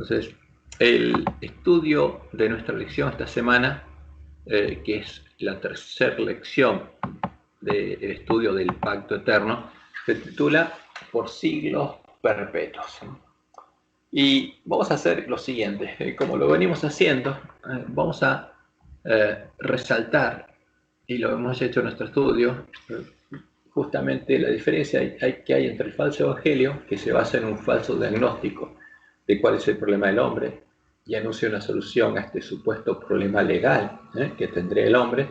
Entonces, el estudio de nuestra lección esta semana, que es la tercera lección del estudio del pacto eterno, se titula Por siglos perpetuos. Y vamos a hacer lo siguiente, como lo venimos haciendo, vamos a resaltar, y lo hemos hecho en nuestro estudio, justamente la diferencia que hay entre el falso evangelio, que se basa en un falso diagnóstico de cuál es el problema del hombre, y anuncia una solución a este supuesto problema legal que tendría el hombre,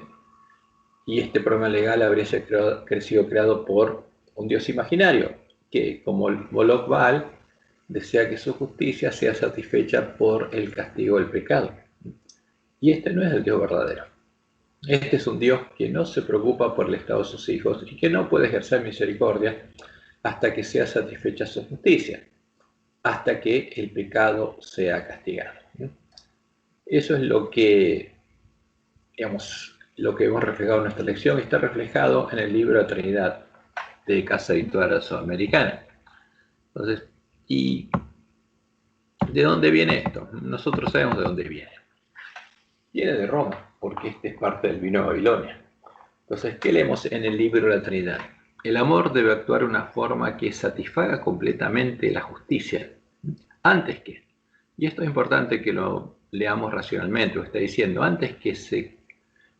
y este problema legal habría sido creado por un Dios imaginario, que como el Moloch Baal, desea que su justicia sea satisfecha por el castigo del pecado. Y este no es el Dios verdadero. Este es un Dios que no se preocupa por el estado de sus hijos y que no puede ejercer misericordia hasta que sea satisfecha su justicia, hasta que el pecado sea castigado. Eso es lo que, digamos, lo que hemos reflejado en nuestra lección, y está reflejado en el libro de Trinidad de Casa Editorial Sudamericana. Entonces, ¿y de dónde viene esto? Nosotros sabemos de dónde viene. Viene de Roma, porque este es parte del vino de Babilonia. Entonces, ¿qué leemos en el libro de la Trinidad? El amor debe actuar de una forma que satisfaga completamente la justicia, antes que, y esto es importante que lo leamos racionalmente, lo está diciendo, antes que se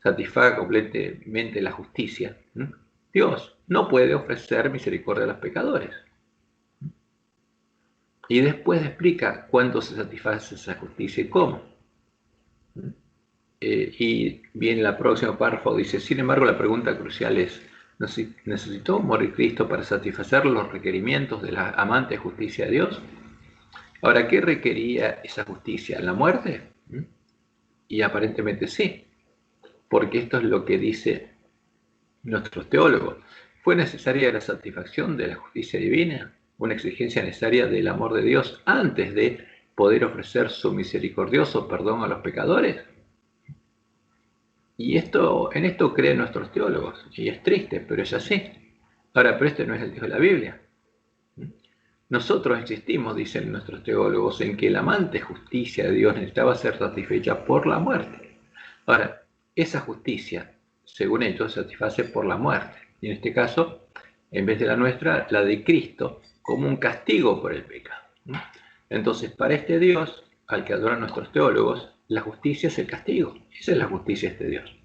satisfaga completamente la justicia, Dios no puede ofrecer misericordia a los pecadores. Y después explica cuándo se satisface esa justicia y cómo. Y bien, la próxima párrafo dice, sin embargo, la pregunta crucial es, ¿necesitó morir Cristo para satisfacer los requerimientos de la amante justicia de Dios? Ahora, ¿qué requería esa justicia? ¿La muerte? Y aparentemente sí, porque esto es lo que dice nuestros teólogos. ¿Fue necesaria la satisfacción de la justicia divina? ¿Una exigencia necesaria del amor de Dios antes de poder ofrecer su misericordioso perdón a los pecadores? Y en esto creen nuestros teólogos, y es triste, pero es así. Ahora, pero este no es el Dios de la Biblia. Nosotros insistimos, dicen nuestros teólogos, en que la amante justicia de Dios necesitaba ser satisfecha por la muerte. Ahora, esa justicia, según ellos, se satisface por la muerte. Y en este caso, en vez de la nuestra, la de Cristo, como un castigo por el pecado. Entonces, para este Dios, al que adoran nuestros teólogos, la justicia es el castigo. Esa es la justicia de este Dios.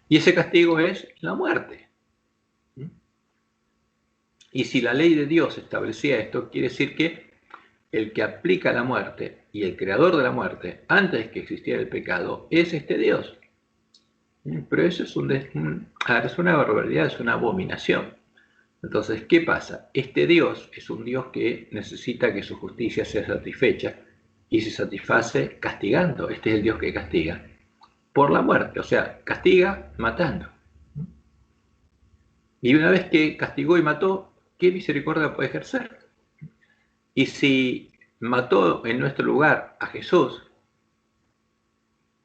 Y ese castigo es la muerte. Y si la ley de Dios establecía esto, quiere decir que el que aplica la muerte y el creador de la muerte, antes de que existiera el pecado, es este Dios. Pero eso es una barbaridad, es una abominación. Entonces, ¿qué pasa? Este Dios es un Dios que necesita que su justicia sea satisfecha y se satisface castigando. Este es el Dios que castiga por la muerte, o sea, castiga matando. Y una vez que castigó y mató, ¿qué misericordia puede ejercer? Y si mató en nuestro lugar a Jesús,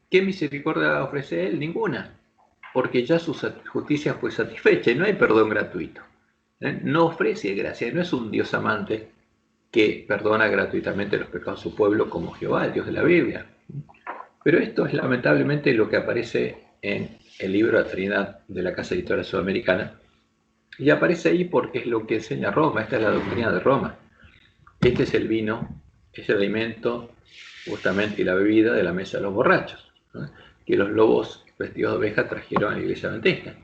¿qué misericordia ofrece él? Ninguna, porque ya su justicia fue satisfecha y no hay perdón gratuito. No ofrece gracia, no es un Dios amante que perdona gratuitamente los pecados de su pueblo como Jehová, el Dios de la Biblia. Pero esto es lamentablemente lo que aparece en el libro de la Trinidad de la Casa Editorial Sudamericana, y aparece ahí porque es lo que enseña Roma, esta es la doctrina de Roma. Este es el vino, es el alimento justamente y la bebida de la mesa de los borrachos, ¿no? Que los lobos vestidos de oveja trajeron a la iglesia adventista.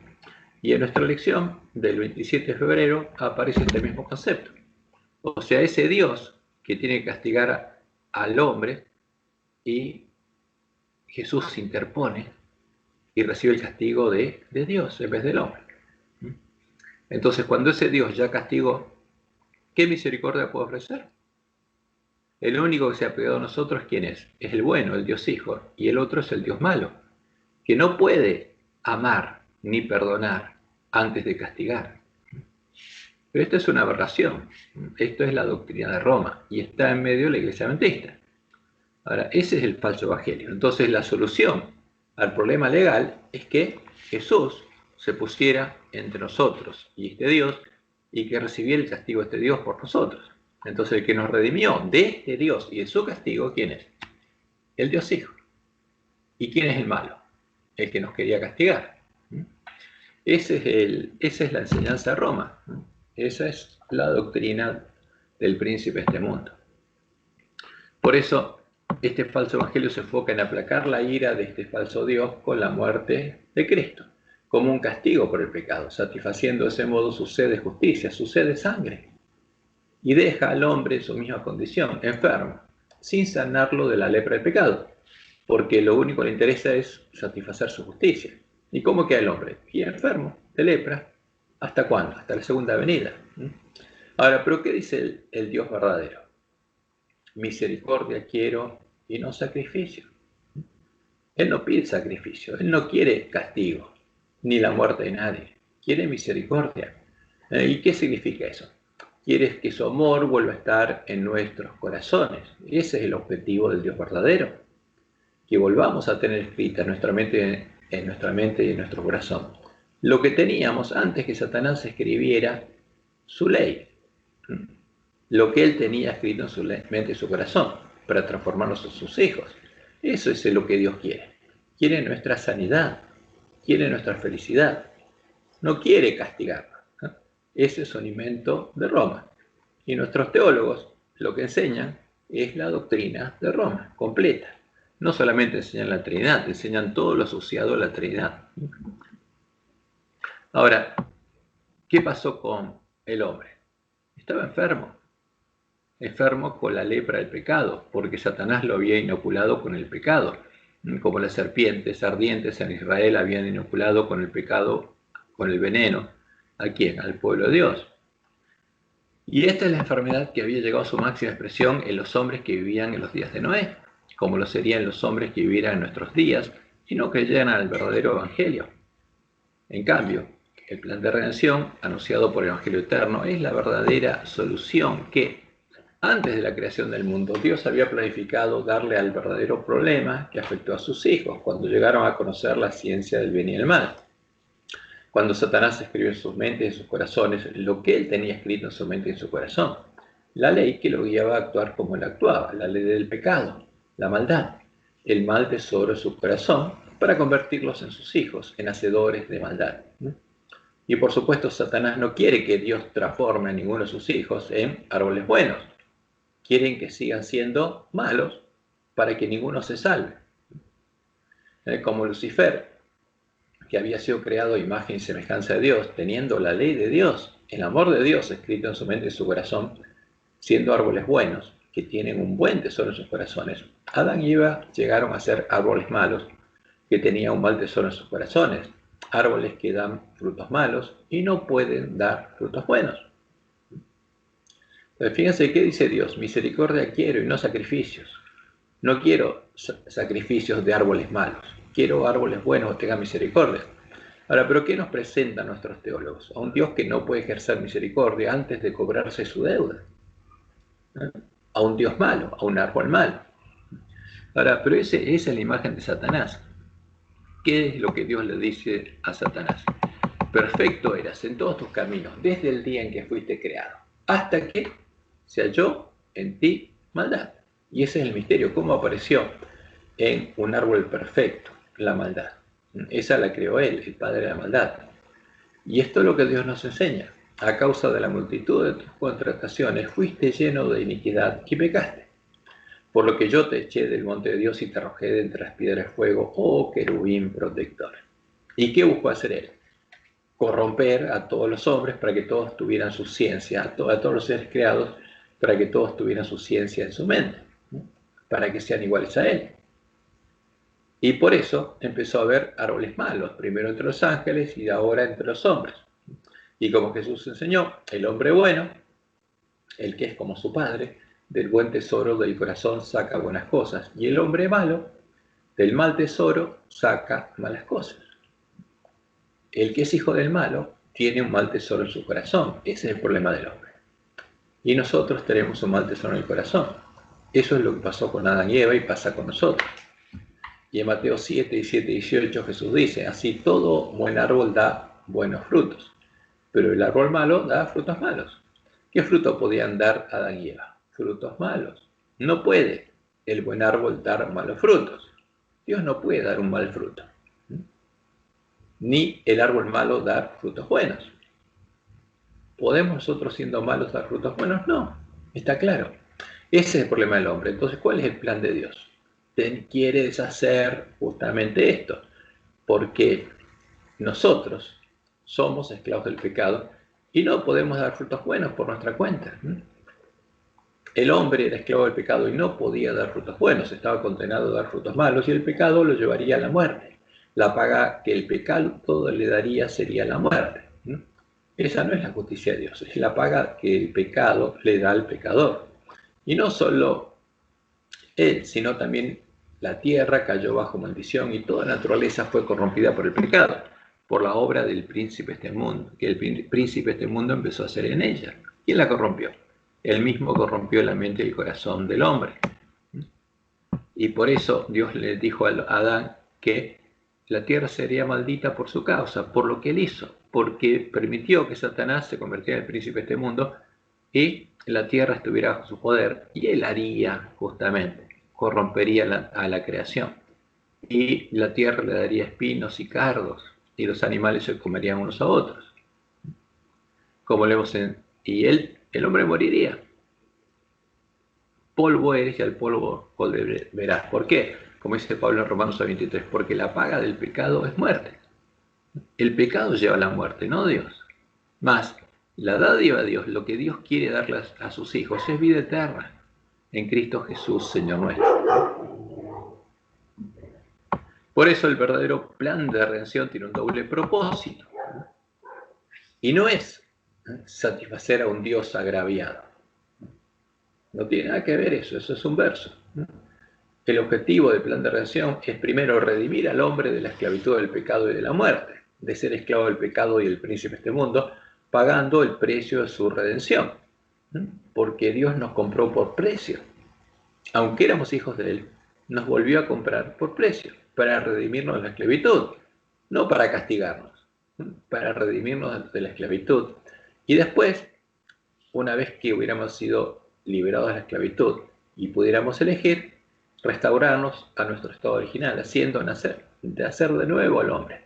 Y en nuestra lección del 27 de febrero aparece este mismo concepto. O sea, ese Dios que tiene que castigar al hombre, y Jesús se interpone y recibe el castigo de Dios en vez del hombre. Entonces, cuando ese Dios ya castigó, ¿qué misericordia puede ofrecer? El único que se ha pegado a nosotros, ¿quién es? Es el bueno, el Dios Hijo, y el otro es el Dios malo, que no puede amar ni perdonar antes de castigar. Pero esto es una aberración. Esto es la doctrina de Roma y está en medio de la iglesia adventista. Ahora, ese es el falso evangelio. Entonces, la solución al problema legal es que Jesús se pusiera entre nosotros y este Dios, y que recibiera el castigo de este Dios por nosotros. Entonces el que nos redimió de Dios y de su castigo, ¿quién es? El Dios Hijo. ¿Y quién es el malo? El que nos quería castigar. Esa es la enseñanza de Roma. Esa es la doctrina del príncipe de este mundo. Por eso, este falso evangelio se enfoca en aplacar la ira de este falso Dios con la muerte de Cristo, como un castigo por el pecado, satisfaciendo de ese modo su sed de justicia, su sed de sangre, y deja al hombre en su misma condición, enfermo, sin sanarlo de la lepra del pecado, porque lo único que le interesa es satisfacer su justicia. ¿Y cómo queda el hombre? Y enfermo, de lepra. ¿Hasta cuándo? Hasta la segunda venida. Ahora, ¿pero qué dice el Dios verdadero? Misericordia quiero y no sacrificio. Él no pide sacrificio, Él no quiere castigo, ni la muerte de nadie. Quiere misericordia. ¿Y qué significa eso? Quiere que su amor vuelva a estar en nuestros corazones. Ese es el objetivo del Dios verdadero. Que volvamos a tener escrita en nuestra mente y en nuestro corazón lo que teníamos antes que Satanás escribiera su ley, lo que él tenía escrito en su mente y su corazón, para transformarnos en sus hijos. Eso es lo que Dios quiere. Quiere nuestra sanidad, quiere nuestra felicidad, no quiere castigarnos. Ese es un invento de Roma. Y nuestros teólogos lo que enseñan es la doctrina de Roma, completa. No solamente enseñan la Trinidad, enseñan todo lo asociado a la Trinidad. Ahora, ¿qué pasó con el hombre? Estaba enfermo con la lepra del pecado, porque Satanás lo había inoculado con el pecado, como las serpientes ardientes en Israel habían inoculado con el pecado, con el veneno. ¿A quién? Al pueblo de Dios. Y esta es la enfermedad que había llegado a su máxima expresión en los hombres que vivían en los días de Noé, como lo serían los hombres que vivieran en nuestros días y no creyeran al verdadero evangelio. En cambio, el plan de redención, anunciado por el Evangelio Eterno, es la verdadera solución que, antes de la creación del mundo, Dios había planificado darle al verdadero problema que afectó a sus hijos cuando llegaron a conocer la ciencia del bien y el mal. Cuando Satanás escribió en sus mentes y en sus corazones lo que él tenía escrito en su mente y en su corazón, la ley que lo guiaba a actuar como él actuaba, la ley del pecado, la maldad, el mal tesoro de su corazón, para convertirlos en sus hijos, en hacedores de maldad. Y por supuesto, Satanás no quiere que Dios transforme a ninguno de sus hijos en árboles buenos. Quieren que sigan siendo malos para que ninguno se salve. Como Lucifer, que había sido creado a imagen y semejanza de Dios, teniendo la ley de Dios, el amor de Dios escrito en su mente y su corazón, siendo árboles buenos, que tienen un buen tesoro en sus corazones. Adán y Eva llegaron a ser árboles malos, que tenían un mal tesoro en sus corazones, árboles que dan frutos malos y no pueden dar frutos buenos. Pero fíjense qué dice Dios: misericordia quiero y no sacrificios. No quiero sacrificios de árboles malos, quiero árboles buenos que tengan misericordia. Ahora, ¿pero qué nos presentan nuestros teólogos? A un Dios que no puede ejercer misericordia antes de cobrarse su deuda. A un Dios malo, a un árbol malo. Ahora, pero esa es la imagen de Satanás. ¿Qué es lo que Dios le dice a Satanás? Perfecto eras en todos tus caminos, desde el día en que fuiste creado, hasta que se halló en ti maldad. Y ese es el misterio, cómo apareció en un árbol perfecto la maldad. Esa la creó él, el padre de la maldad. Y esto es lo que Dios nos enseña. A causa de la multitud de tus contrataciones fuiste lleno de iniquidad y pecaste. Por lo que yo te eché del monte de Dios y te arrojé de entre las piedras de fuego, oh querubín protector. ¿Y qué buscó hacer él? Corromper a todos los hombres para que todos tuvieran su ciencia, a todos los seres creados para que todos tuvieran su ciencia en su mente, para que sean iguales a él. Y por eso empezó a haber árboles malos, primero entre los ángeles y ahora entre los hombres. Y como Jesús enseñó, el hombre bueno, el que es como su padre, del buen tesoro del corazón saca buenas cosas, y el hombre malo, del mal tesoro, saca malas cosas. El que es hijo del malo tiene un mal tesoro en su corazón. Ese es el problema del hombre. Y nosotros tenemos un mal tesoro en el corazón. Eso es lo que pasó con Adán y Eva y pasa con nosotros. Y en Mateo 7, 17, 18 Jesús dice: así todo buen árbol da buenos frutos, pero el árbol malo da frutos malos. ¿Qué fruto podían dar Adán y Eva? Frutos malos. No puede el buen árbol dar malos frutos. Dios no puede dar un mal fruto. Ni el árbol malo dar frutos buenos. ¿Podemos nosotros siendo malos dar frutos buenos? No, está claro. Ese es el problema del hombre. Entonces, ¿cuál es el plan de Dios? Quiere deshacer justamente esto, porque nosotros somos esclavos del pecado y no podemos dar frutos buenos por nuestra cuenta. El hombre era esclavo del pecado y no podía dar frutos buenos, estaba condenado a dar frutos malos y el pecado lo llevaría a la muerte. La paga que el pecado le daría sería la muerte. Esa no es la justicia de Dios, es la paga que el pecado le da al pecador. Y no solo él, sino también la tierra cayó bajo maldición y toda naturaleza fue corrompida por el pecado, por la obra del príncipe de este mundo, que el príncipe de este mundo empezó a hacer en ella. ¿Quién la corrompió? Él mismo corrompió la mente y el corazón del hombre. Y por eso Dios le dijo a Adán que la tierra sería maldita por su causa, por lo que él hizo, porque permitió que Satanás se convirtiera en el príncipe de este mundo y la tierra estuviera bajo su poder, y él haría justamente, corrompería a la creación. Y la tierra le daría espinos y cardos, y los animales se comerían unos a otros. Como leemos y el hombre moriría. Polvo eres y al polvo volverás. ¿Por qué? Como dice Pablo en Romanos 23, porque la paga del pecado es muerte. El pecado lleva a la muerte, no Dios. Más, la dádiva de Dios, lo que Dios quiere darle a sus hijos, es vida eterna en Cristo Jesús, Señor nuestro. Por eso el verdadero plan de redención tiene un doble propósito. Y no es satisfacer a un Dios agraviado. No tiene nada que ver eso es un verso. El objetivo del plan de redención es primero redimir al hombre de la esclavitud del pecado y de la muerte, de ser esclavo del pecado y el príncipe de este mundo, pagando el precio de su redención. Porque Dios nos compró por precio. Aunque éramos hijos de Él, nos volvió a comprar por precio, para redimirnos de la esclavitud, no para castigarnos, para redimirnos de la esclavitud. Y después, una vez que hubiéramos sido liberados de la esclavitud y pudiéramos elegir, restaurarnos a nuestro estado original, haciendo nacer, de hacer de nuevo al hombre,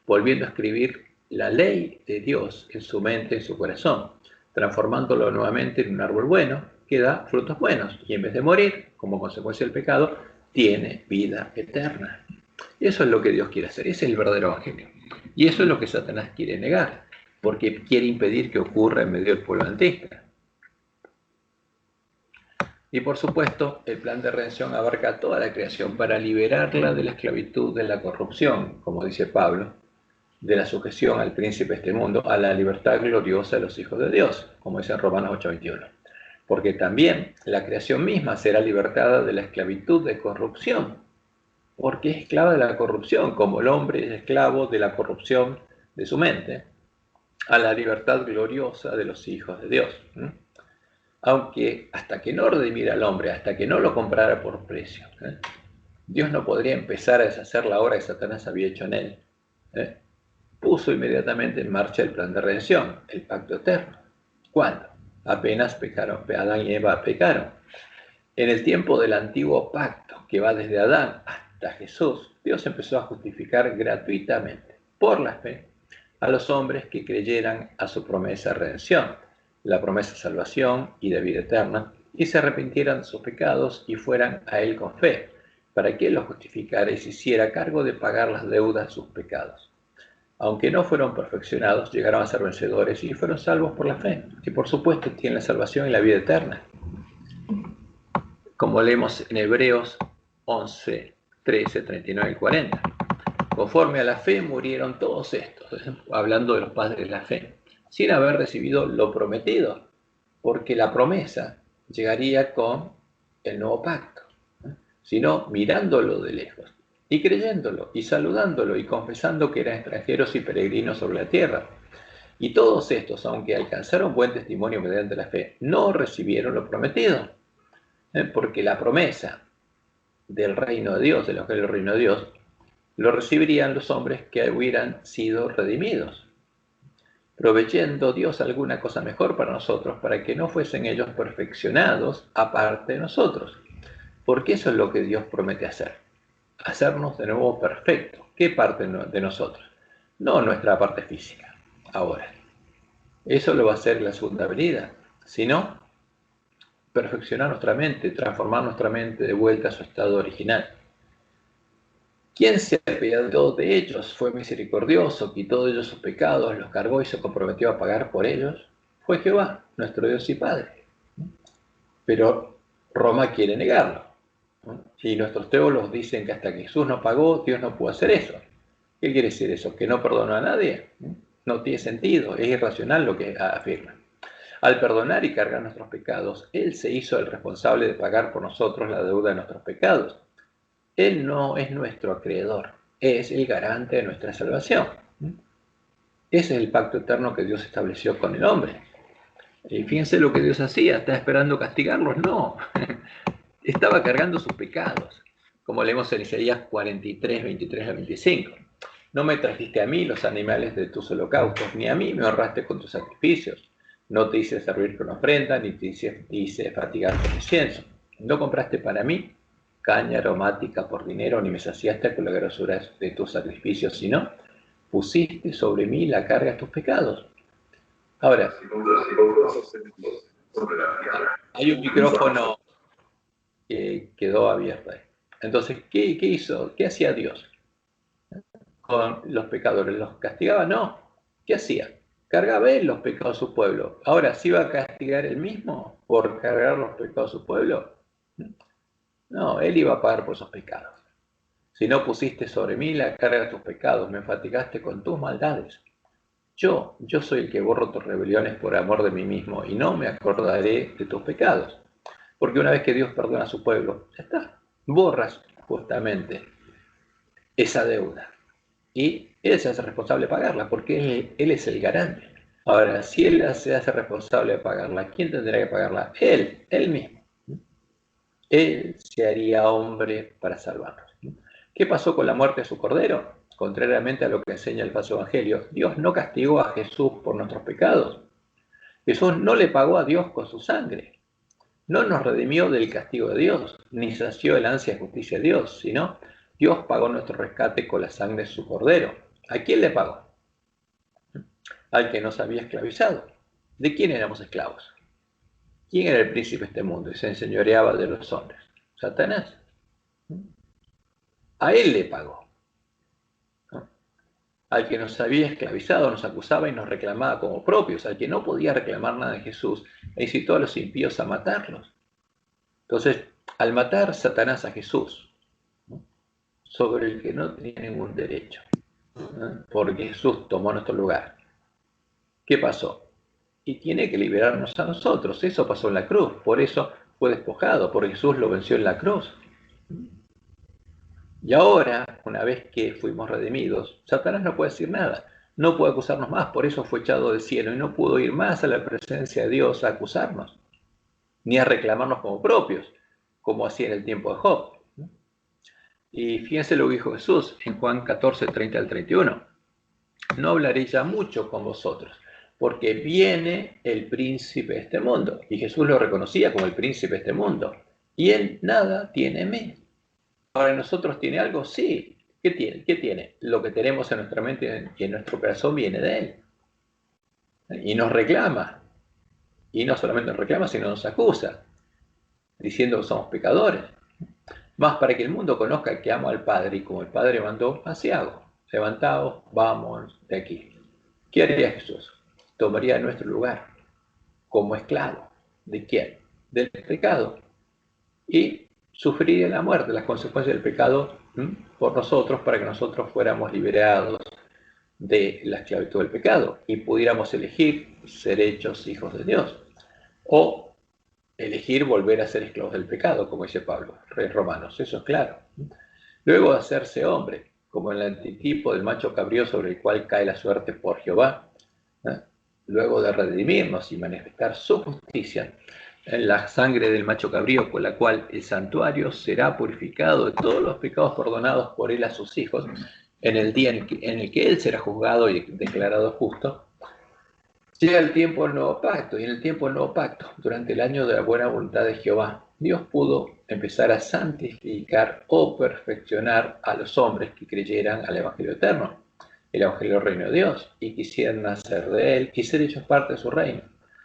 volviendo a escribir la ley de Dios en su mente, en su corazón, transformándolo nuevamente en un árbol bueno que da frutos buenos y en vez de morir como consecuencia del pecado, tiene vida eterna. Y eso es lo que Dios quiere hacer, ese es el verdadero evangelio. Y eso es lo que Satanás quiere negar, porque quiere impedir que ocurra en medio del pueblo adventista. Y por supuesto, el plan de redención abarca toda la creación para liberarla de la esclavitud, de la corrupción, como dice Pablo, de la sujeción al príncipe de este mundo, a la libertad gloriosa de los hijos de Dios, como dice en Romanos 8:21. Porque también la creación misma será libertada de la esclavitud de corrupción, porque es esclava de la corrupción, como el hombre es esclavo de la corrupción de su mente, a la libertad gloriosa de los hijos de Dios. Aunque hasta que no redimiera al hombre, hasta que no lo comprara por precio, Dios no podría empezar a deshacer la obra que Satanás había hecho en él. Puso inmediatamente en marcha el plan de redención, el pacto eterno. ¿Cuándo? Apenas pecaron, Adán y Eva pecaron. En el tiempo del antiguo pacto, que va desde Adán hasta Jesús, Dios empezó a justificar gratuitamente, por la fe, a los hombres que creyeran a su promesa de redención, la promesa de salvación y de vida eterna, y se arrepintieran de sus pecados y fueran a Él con fe, para que Él los justificara y se hiciera cargo de pagar las deudas de sus pecados. Aunque no fueron perfeccionados, llegaron a ser vencedores y fueron salvos por la fe, y por supuesto tienen la salvación y la vida eterna. Como leemos en Hebreos 11, 13, 39 y 40. Conforme a la fe murieron todos estos, hablando de los padres de la fe, sin haber recibido lo prometido, porque la promesa llegaría con el nuevo pacto, sino mirándolo de lejos, y creyéndolo, y saludándolo, y confesando que eran extranjeros y peregrinos sobre la tierra. Y todos estos, aunque alcanzaron buen testimonio mediante la fe, no recibieron lo prometido, porque la promesa del reino de Dios, del evangelio del reino de Dios, lo recibirían los hombres que hubieran sido redimidos. proveyendo Dios alguna cosa mejor para nosotros, para que no fuesen ellos perfeccionados aparte de nosotros. Porque eso es lo que Dios promete hacer, hacernos de nuevo perfectos. ¿Qué parte de nosotros? No nuestra parte física, ahora. Eso lo va a hacer en la segunda venida, sino perfeccionar nuestra mente, transformar nuestra mente de vuelta a su estado original. ¿Quién se apiadó de ellos? Fue misericordioso, quitó de ellos sus pecados, los cargó y se comprometió a pagar por ellos. Fue Jehová, nuestro Dios y Padre. Pero Roma quiere negarlo. Y nuestros teólogos dicen que hasta que Jesús no pagó, Dios no pudo hacer eso. ¿Qué quiere decir eso? ¿Que no perdonó a nadie? No tiene sentido, es irracional lo que afirma. Al perdonar y cargar nuestros pecados, Él se hizo el responsable de pagar por nosotros la deuda de nuestros pecados. Él no es nuestro acreedor, es el garante de nuestra salvación. Ese es el pacto eterno que Dios estableció con el hombre. Y fíjense lo que Dios hacía, ¿está esperando castigarlos? No, estaba cargando sus pecados, como leemos en Isaías 43, 23 a 25. No me trajiste a mí los animales de tus holocaustos, ni a mí me honraste con tus sacrificios. No te hice servir con ofrenda, ni te hice fatigar con incienso. No compraste para mí caña aromática por dinero, ni me saciaste con la grosura de tus sacrificios, sino pusiste sobre mí la carga de tus pecados. Ahora, hay un micrófono que quedó abierto ahí. Entonces, ¿qué hizo? ¿Qué hacía Dios con los pecadores? ¿Los castigaba? No. ¿Qué hacía? Cargaba él los pecados de su pueblo. Ahora, ¿sí iba a castigar él mismo por cargar los pecados de su pueblo? No, él iba a pagar por esos pecados. Si no pusiste sobre mí la carga de tus pecados, me fatigaste con tus maldades. Yo soy el que borro tus rebeliones por amor de mí mismo y no me acordaré de tus pecados. Porque una vez que Dios perdona a su pueblo, ya está, borras justamente esa deuda. Y Él se hace responsable de pagarla, porque Él es el garante. Ahora, si Él se hace responsable de pagarla, ¿quién tendrá que pagarla? Él mismo. Él se haría hombre para salvarnos. ¿Qué pasó con la muerte de su cordero? Contrariamente a lo que enseña el falso evangelio, Dios no castigó a Jesús por nuestros pecados. Jesús no le pagó a Dios con su sangre. No nos redimió del castigo de Dios, ni sació el ansia de justicia de Dios, sino Dios pagó nuestro rescate con la sangre de su cordero. ¿A quién le pagó? Al que nos había esclavizado. ¿De quién éramos esclavos? ¿Quién era el príncipe de este mundo y se enseñoreaba de los hombres? Satanás. A él le pagó. Al que nos había esclavizado, nos acusaba y nos reclamaba como propios, al que no podía reclamar nada de Jesús, e incitó a los impíos a matarlos. Entonces, al matar Satanás a Jesús, sobre el que no tenía ningún derecho, porque Jesús tomó nuestro lugar, ¿qué pasó? Y tiene que liberarnos a nosotros. Eso pasó en la cruz, por eso fue despojado, porque Jesús lo venció en la cruz. Y ahora, una vez que fuimos redimidos, Satanás no puede decir nada, no puede acusarnos más, por eso fue echado del cielo y no pudo ir más a la presencia de Dios a acusarnos, ni a reclamarnos como propios, como hacía en el tiempo de Job. Y fíjense lo que dijo Jesús en Juan 14, 30 al 31. No hablaré ya mucho con vosotros, porque viene el príncipe de este mundo. Y Jesús lo reconocía como el príncipe de este mundo. Y él nada tiene en mí. Ahora, ¿nosotros tiene algo? Sí. ¿Qué tiene? ¿Qué tiene? Lo que tenemos en nuestra mente y en nuestro corazón viene de él. Y nos reclama. Y no solamente nos reclama, sino nos acusa, diciendo que somos pecadores. Más para que el mundo conozca que amo al Padre, y como el Padre mandó, así hago. Levantaos, vamos de aquí. ¿Qué haría Jesús? Tomaría nuestro lugar como esclavo. ¿De quién? Del pecado. Y sufriría la muerte, las consecuencias del pecado por nosotros, para que nosotros fuéramos liberados de la esclavitud del pecado y pudiéramos elegir ser hechos hijos de Dios. O elegir volver a ser esclavos del pecado, como dice Pablo, en Romanos, eso es claro. Luego de hacerse hombre, como el antitipo del macho cabrío sobre el cual cae la suerte por Jehová, luego de redimirnos y manifestar su justicia en la sangre del macho cabrío, con la cual el santuario será purificado de todos los pecados perdonados por él a sus hijos, en el día en el que él será juzgado y declarado justo, Llega el tiempo del nuevo pacto, y en el tiempo del nuevo pacto, durante el año de la buena voluntad de Jehová, Dios pudo empezar a santificar o perfeccionar a los hombres que creyeran al Evangelio eterno, el Evangelio del reino de Dios, y quisieran nacer de él y ser hechos parte de su reino,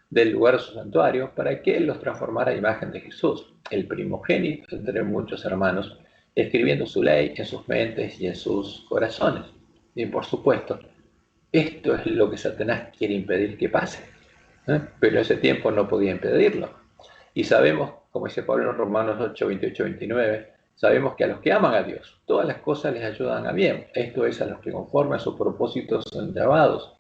del lugar de su santuario, para que él los transformara a imagen de Jesús, el primogénito entre muchos hermanos, escribiendo su ley en sus mentes y en sus corazones. Y por supuesto, esto es lo que Satanás quiere impedir que pase, pero en ese tiempo no podía impedirlo. Y sabemos, como dice Pablo en Romanos 8, 28, 29, sabemos que a los que aman a Dios, todas las cosas les ayudan a bien. Esto es, a los que conforme a sus propósitos son llamados.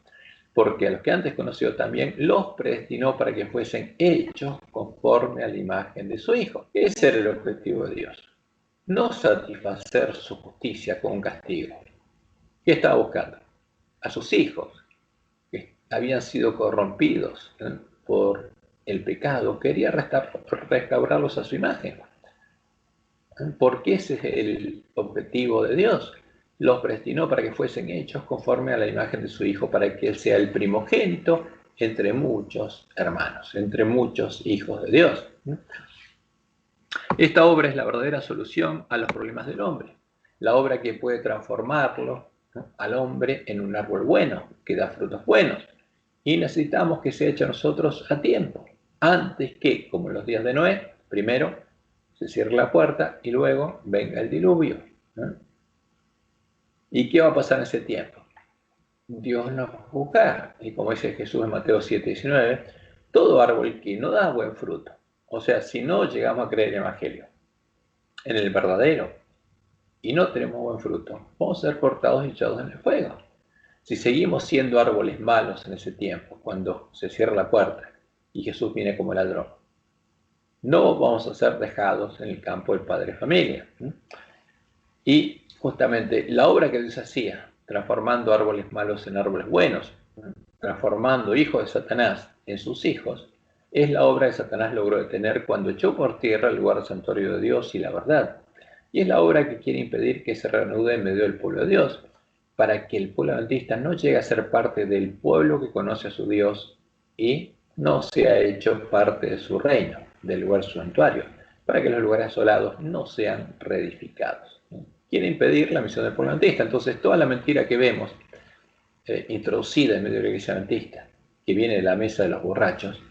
Porque a los que antes conoció también los predestinó para que fuesen hechos conforme a la imagen de su Hijo. Ese era el objetivo de Dios. No satisfacer su justicia con un castigo. ¿Qué estaba buscando? A sus hijos, que habían sido corrompidos por el pecado, quería restaurarlos a su imagen. Porque ese es el objetivo de Dios. Los predestinó para que fuesen hechos conforme a la imagen de su Hijo, para que Él sea el primogénito entre muchos hermanos, entre muchos hijos de Dios. Esta obra es la verdadera solución a los problemas del hombre, la obra que puede transformarlo, ¿no?, al hombre en un árbol bueno, que da frutos buenos. Y necesitamos que sea hecho a nosotros a tiempo, antes que, como en los días de Noé, primero se cierre la puerta y luego venga el diluvio, ¿no? ¿Y qué va a pasar en ese tiempo? Dios nos va a juzgar. Y como dice Jesús en Mateo 7:19, todo árbol que no da buen fruto, o sea, si no llegamos a creer el Evangelio, en el verdadero, y no tenemos buen fruto, vamos a ser cortados y echados en el fuego. Si seguimos siendo árboles malos en ese tiempo, cuando se cierra la puerta y Jesús viene como ladrón, no vamos a ser dejados en el campo del padre de familia. Y justamente la obra que Dios hacía, transformando árboles malos en árboles buenos, transformando hijos de Satanás en sus hijos, es la obra que Satanás logró detener cuando echó por tierra el lugar santuario de Dios y la verdad. Y es la obra que quiere impedir que se reanude en medio del pueblo de Dios, para que el pueblo adventista no llegue a ser parte del pueblo que conoce a su Dios y no sea hecho parte de su reino, del lugar santuario, para que los lugares asolados no sean reedificados. Quiere impedir la misión del pueblo adventista. Entonces, toda la mentira que vemos introducida en medio de la iglesia adventista, que viene de la mesa de los borrachos,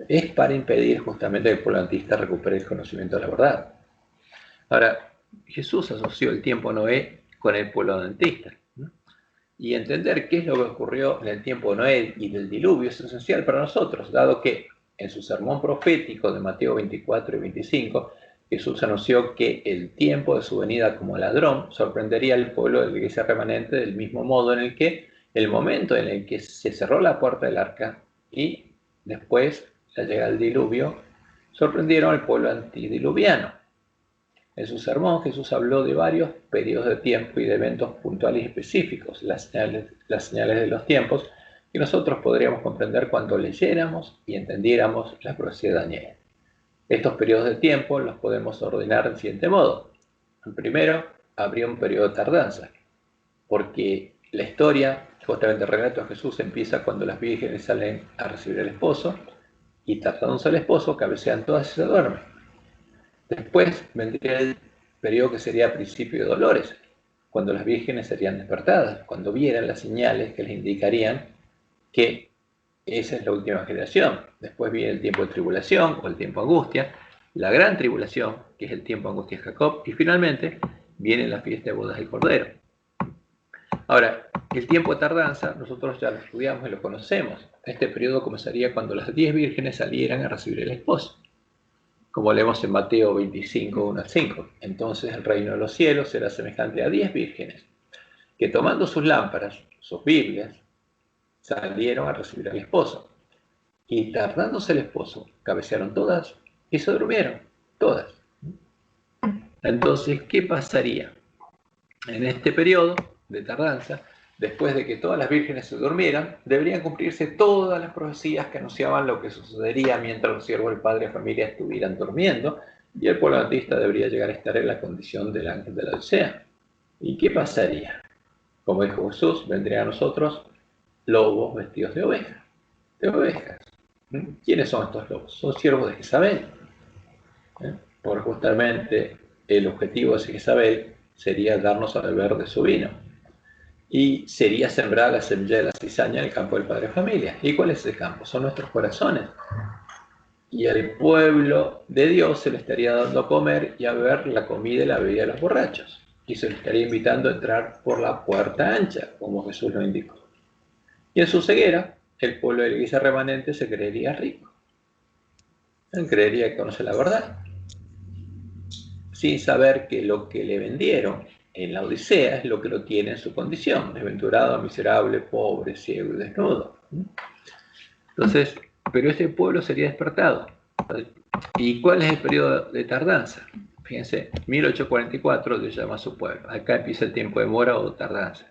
es para impedir justamente que el pueblo adventista recupere el conocimiento de la verdad. Ahora, Jesús asoció el tiempo de Noé con el pueblo adventista, ¿no? Y entender qué es lo que ocurrió en el tiempo de Noé y del diluvio es esencial para nosotros, dado que en su sermón profético de Mateo 24 y 25, Jesús anunció que el tiempo de su venida como ladrón sorprendería al pueblo de la iglesia remanente del mismo modo en el que el momento en el que se cerró la puerta del arca y después la llegada del diluvio sorprendieron al pueblo antidiluviano. En su sermón Jesús habló de varios periodos de tiempo y de eventos puntuales y específicos, las señales de los tiempos, que nosotros podríamos comprender cuando leyéramos y entendiéramos la profecía de Daniel. Estos periodos de tiempo los podemos ordenar del siguiente modo. Primero, habría un periodo de tardanza, porque la historia, justamente el relato de Jesús, empieza cuando las vírgenes salen a recibir al esposo, y tardándose al esposo, cabecean todas y se duermen. Después vendría el periodo que sería principio de dolores, cuando las vírgenes serían despertadas, cuando vieran las señales que les indicarían que esa es la última generación. Después viene el tiempo de tribulación o el tiempo de angustia, la gran tribulación, que es el tiempo de angustia de Jacob, y finalmente viene la fiesta de bodas del Cordero. Ahora, el tiempo de tardanza nosotros ya lo estudiamos y lo conocemos. Este periodo comenzaría cuando las 10 vírgenes salieran a recibir al esposo, como leemos en Mateo 25, 1 al 5. Entonces el reino de los cielos será semejante a 10 vírgenes, que tomando sus lámparas, sus Biblias, salieron a recibir al esposo. Y tardándose el esposo, cabecearon todas y se durmieron, todas. Entonces, ¿qué pasaría? En este periodo de tardanza, después de que todas las vírgenes se durmieran, deberían cumplirse todas las profecías que anunciaban lo que sucedería mientras los siervos del padre de familia estuvieran durmiendo, y el pueblo adventista debería llegar a estar en la condición del ángel de la Odisea. ¿Y qué pasaría? Como dijo Jesús, vendrían a nosotros lobos vestidos de oveja. de ovejas. ¿Quiénes son estos lobos? Son siervos de Jezabel. Porque justamente el objetivo de Jezabel sería darnos a beber de su vino. Y sería sembrar la semilla de la cizaña en el campo del padre de familia. ¿Y cuál es ese campo? Son nuestros corazones. Y al pueblo de Dios se le estaría dando a comer y a beber la comida y la bebida de los borrachos. Y se le estaría invitando a entrar por la puerta ancha, como Jesús lo indicó. Y en su ceguera, el pueblo de la iglesia remanente se creería rico. Él creería que conoce la verdad, sin saber que lo que le vendieron en la Odisea es lo que lo tiene en su condición: desventurado, miserable, pobre, ciego y desnudo. Entonces, pero ese pueblo sería despertado. ¿Y cuál es el periodo de tardanza? Fíjense, 1844 Dios llama a su pueblo. Acá empieza el tiempo de mora o tardanza.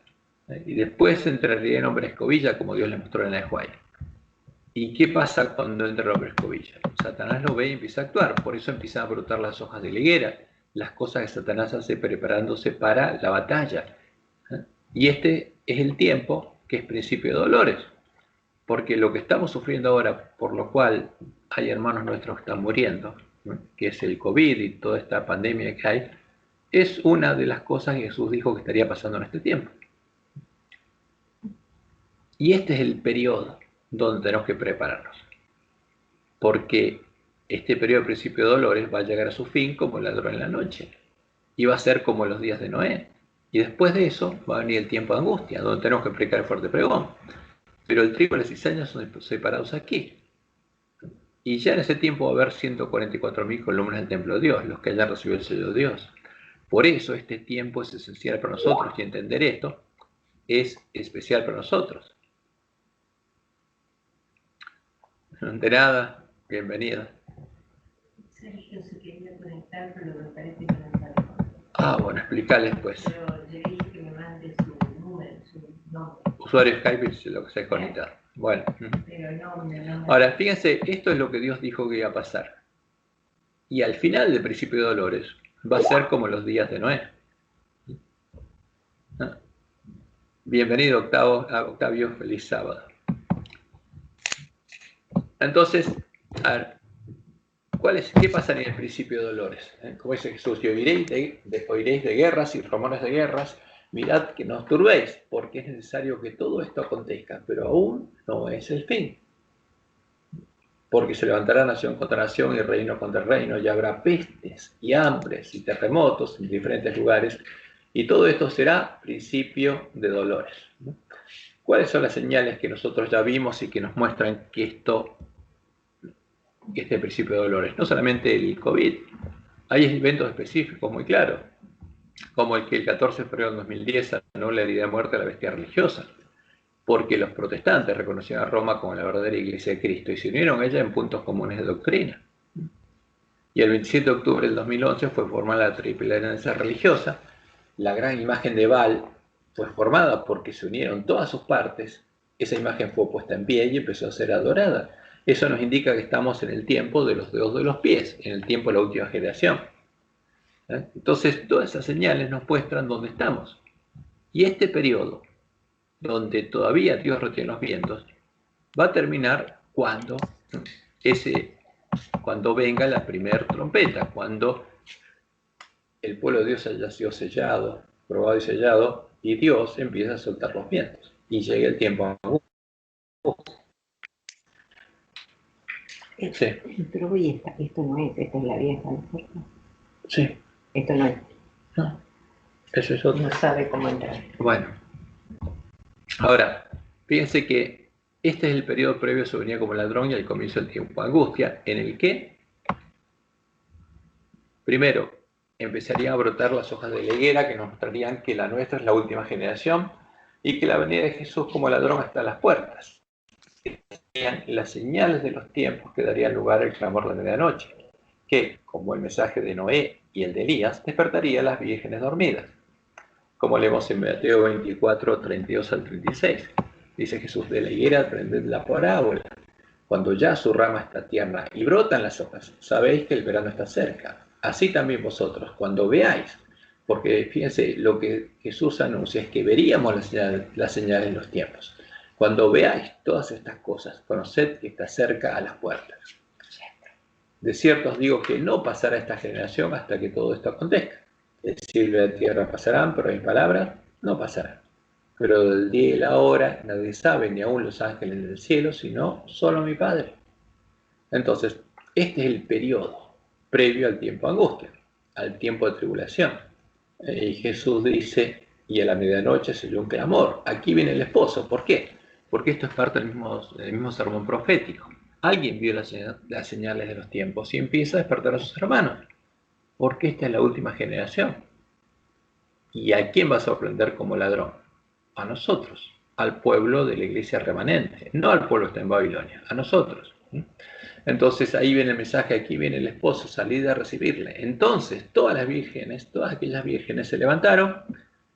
Y después entraría el hombre escobilla, como Dios le mostró en la escuela. ¿Y qué pasa cuando entra el hombre escobilla? Satanás lo ve y empieza a actuar. Por eso empiezan a brotar las hojas de la higuera, las cosas que Satanás hace preparándose para la batalla. Y este es el tiempo que es principio de dolores. Porque lo que estamos sufriendo ahora, por lo cual hay hermanos nuestros que están muriendo, que es el COVID y toda esta pandemia que hay, es una de las cosas que Jesús dijo que estaría pasando en este tiempo. Y este es el periodo donde tenemos que prepararnos. Porque este periodo de principio de dolores va a llegar a su fin como el ladrón en la noche. Y va a ser como los días de Noé. Y después de eso va a venir el tiempo de angustia, donde tenemos que predicar el fuerte pregón. Pero el trigo y la cizaña son separados aquí. Y ya en ese tiempo va a haber 144.000 columnas del templo de Dios, los que hayan recibido el sello de Dios. Por eso este tiempo es esencial para nosotros, y entender esto es especial para nosotros. De nada, bienvenida. Sergio se quería conectar, pero me parece que no está de Bueno, explicarles pues. Pero le dije que me mande su número, su nombre. Usuario Skype y lo que se conecta. Bueno. Pero no. Ahora, fíjense, esto es lo que Dios dijo que iba a pasar. Y al final del principio de dolores va a ser como los días de Noé. Bienvenido, Octavio, feliz sábado. Entonces, a ver, ¿qué pasa en el principio de dolores? Como dice Jesús, oiréis de guerras y rumores de guerras, mirad que no os turbéis, porque es necesario que todo esto acontezca, pero aún no es el fin. Porque se levantará nación contra nación y reino contra reino, y habrá pestes y hambres y terremotos en diferentes lugares, y todo esto será principio de dolores. ¿Cuáles son las señales que nosotros ya vimos y que nos muestran que este principio de dolores? No solamente el COVID, hay eventos específicos muy claros, como el que el 14 de febrero de 2010 anuló la herida de muerte a la bestia religiosa, porque los protestantes reconocieron a Roma como la verdadera iglesia de Cristo y se unieron a ella en puntos comunes de doctrina. Y el 27 de octubre del 2011 fue formada la Triple Alianza Religiosa. La gran imagen de Baal fue formada porque se unieron todas sus partes. Esa imagen fue puesta en pie y empezó a ser adorada. Eso nos indica que estamos en el tiempo de los dedos de los pies, en el tiempo de la última generación. Entonces, todas esas señales nos muestran dónde estamos. Y este periodo, donde todavía Dios retiene los vientos, va a terminar cuando venga la primera trompeta, cuando el pueblo de Dios haya sido sellado, probado y sellado, y Dios empieza a soltar los vientos. Y llega el tiempo. Sí. Pero oye, esto no es, esta es la vieja, ¿no es cierto? Sí. Esto no es. No, eso es otro. No sabe cómo entrar. Bueno. Ahora, fíjense que este es el periodo previo a su venida como ladrón y al comienzo del tiempo de angustia, en el que, primero, empezarían a brotar las hojas de la higuera que nos mostrarían que la nuestra es la última generación y que la venida de Jesús como ladrón está a las puertas. Serían las señales de los tiempos que darían lugar al clamor de la medianoche, que, como el mensaje de Noé y el de Elías, despertaría a las vírgenes dormidas. Como leemos en Mateo 24, 32 al 36. Dice Jesús: de la higuera aprended la parábola. Cuando ya su rama está tierna y brotan las hojas, sabéis que el verano está cerca. Así también vosotros, cuando veáis, porque fíjense, lo que Jesús anuncia es que veríamos las señales en los tiempos. Cuando veáis todas estas cosas, conoced que está cerca a las puertas. De cierto os digo que no pasará esta generación hasta que todo esto acontezca. El cielo y la tierra pasarán, pero mis palabras no pasarán. Pero del día y la hora nadie sabe, ni aun los ángeles del cielo, sino solo mi Padre. Entonces, este es el periodo previo al tiempo de angustia, al tiempo de tribulación. Y Jesús dice, y a la medianoche se oyó un clamor. Aquí viene el esposo. ¿Por qué? Porque esto es parte del mismo sermón profético. Alguien vio las señales de los tiempos y empieza a despertar a sus hermanos. Porque esta es la última generación. ¿Y a quién va a sorprender como ladrón? A nosotros, al pueblo de la iglesia remanente, no al pueblo que está en Babilonia, a nosotros. Entonces ahí viene el mensaje, aquí viene el esposo, salid a recibirle. Entonces todas aquellas vírgenes se levantaron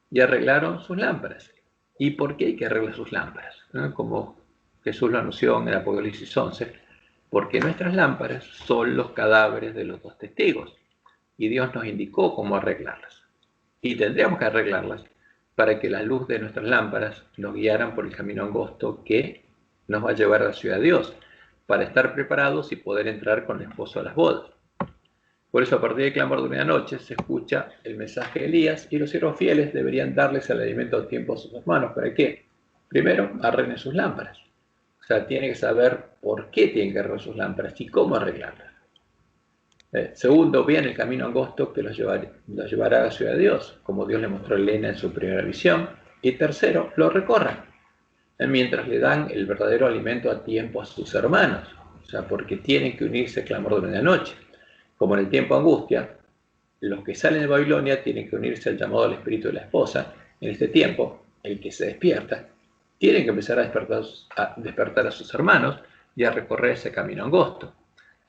y arreglaron sus lámparas. ¿Y por qué hay que arreglar sus lámparas? Como Jesús lo anunció en el Apocalipsis 11, porque nuestras lámparas son los cadáveres de los dos testigos y Dios nos indicó cómo arreglarlas. Y tendríamos que arreglarlas para que la luz de nuestras lámparas nos guiaran por el camino angosto que nos va a llevar a la ciudad de Dios, para estar preparados y poder entrar con el esposo a las bodas. Por eso, a partir del clamor de medianoche se escucha el mensaje de Elías y los siervos fieles deberían darles el alimento a tiempo a sus hermanos. ¿Para qué? Primero, arreglen sus lámparas. O sea, tienen que saber por qué tienen que arreglar sus lámparas y cómo arreglarlas. Segundo, vean el camino angosto que los llevará a la ciudad de Dios, como Dios le mostró a Elena en su primera visión. Y tercero, lo recorran, mientras le dan el verdadero alimento a tiempo a sus hermanos. O sea, porque tienen que unirse al clamor de medianoche. Como en el tiempo de angustia, los que salen de Babilonia tienen que unirse al llamado del espíritu de la esposa. En este tiempo, el que se despierta, tiene que empezar a despertar a sus hermanos y a recorrer ese camino angosto,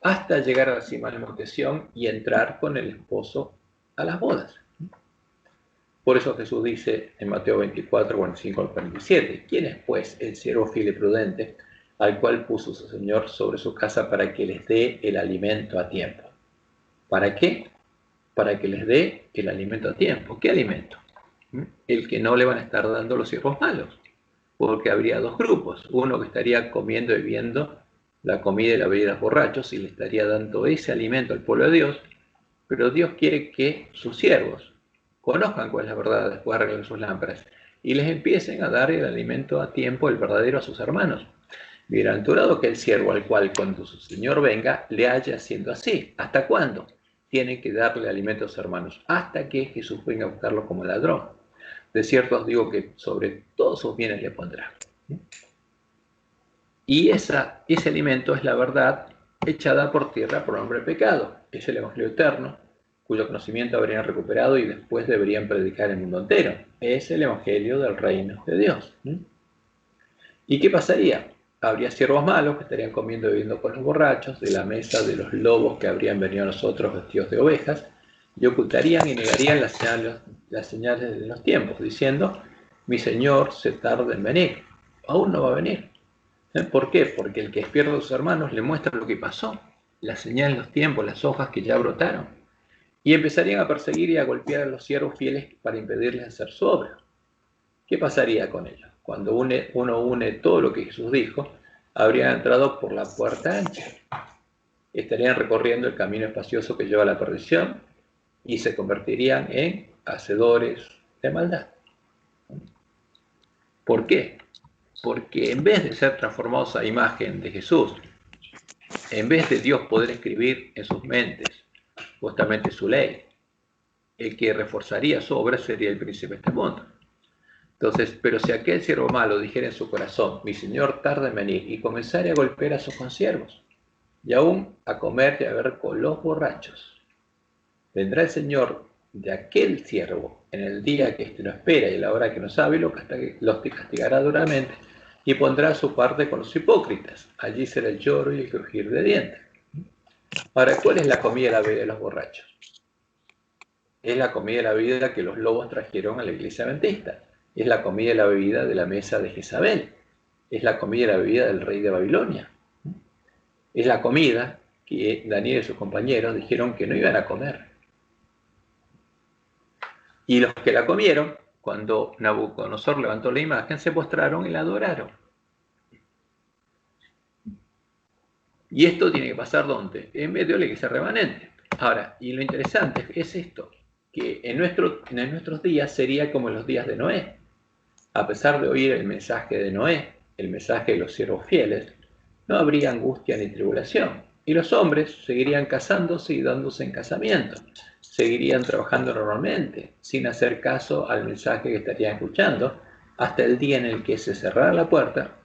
hasta llegar a la cima de la monte Sión y entrar con el esposo a las bodas. Por eso Jesús dice en Mateo 24, 45 al 47, ¿quién es pues el siervo fiel y prudente al cual puso su Señor sobre su casa para que les dé el alimento a tiempo? ¿Para qué? Para que les dé el alimento a tiempo. ¿Qué alimento? El que no le van a estar dando los siervos malos, porque habría dos grupos, uno que estaría comiendo y bebiendo la comida y la bebida de los borrachos y le estaría dando ese alimento al pueblo de Dios, pero Dios quiere que sus siervos conozcan cuál es la verdad después de arreglar sus lámparas y les empiecen a dar el alimento a tiempo, el verdadero, a sus hermanos. Bienaventurado que el siervo al cual cuando su Señor venga le haya haciendo así. ¿Hasta cuándo? Tienen que darle alimento a sus hermanos, hasta que Jesús venga a buscarlo como ladrón. De cierto os digo que sobre todos sus bienes le pondrá. Y ese alimento es la verdad echada por tierra por hombre de pecado. Es el Evangelio eterno, cuyo conocimiento habrían recuperado y después deberían predicar el mundo entero. Es el Evangelio del reino de Dios. ¿Y qué pasaría? Habría siervos malos que estarían comiendo y bebiendo con los borrachos de la mesa de los lobos que habrían venido a nosotros vestidos de ovejas y ocultarían y negarían las señales de los tiempos, diciendo, mi Señor se tarda en venir. Aún no va a venir. ¿Por qué? Porque el que despierta a sus hermanos le muestra lo que pasó, las señales de los tiempos, las hojas que ya brotaron, y empezarían a perseguir y a golpear a los siervos fieles para impedirles hacer su obra. ¿Qué pasaría con ellos? Cuando uno une todo lo que Jesús dijo, habrían entrado por la puerta ancha. Estarían recorriendo el camino espacioso que lleva a la perdición y se convertirían en hacedores de maldad. ¿Por qué? Porque en vez de ser transformados a imagen de Jesús, en vez de Dios poder escribir en sus mentes justamente su ley, el que reforzaría su obra sería el príncipe de este mundo. Entonces, pero si aquel siervo malo dijera en su corazón, mi Señor tarda en venir, y comenzara a golpear a sus consiervos, y aún a comer y a beber con los borrachos, vendrá el Señor de aquel siervo en el día que éste no espera y a la hora que no sabe, los castigará duramente y pondrá su parte con los hipócritas. Allí será el lloro y el crujir de dientes. Ahora, ¿cuál es la comida y la bebida de los borrachos? Es la comida y la bebida que los lobos trajeron a la iglesia adventista. Es la comida y la bebida de la mesa de Jezabel. Es la comida y la bebida del rey de Babilonia. Es la comida que Daniel y sus compañeros dijeron que no iban a comer. Y los que la comieron, cuando Nabucodonosor levantó la imagen, se postraron y la adoraron. Y esto tiene que pasar ¿dónde? En medio de la iglesia remanente. Ahora, y lo interesante es esto, que en nuestros días sería como en los días de Noé. A pesar de oír el mensaje de Noé, el mensaje de los siervos fieles, no habría angustia ni tribulación. Y los hombres seguirían casándose y dándose en casamiento. Seguirían trabajando normalmente, sin hacer caso al mensaje que estarían escuchando, hasta el día en el que se cerrara la puerta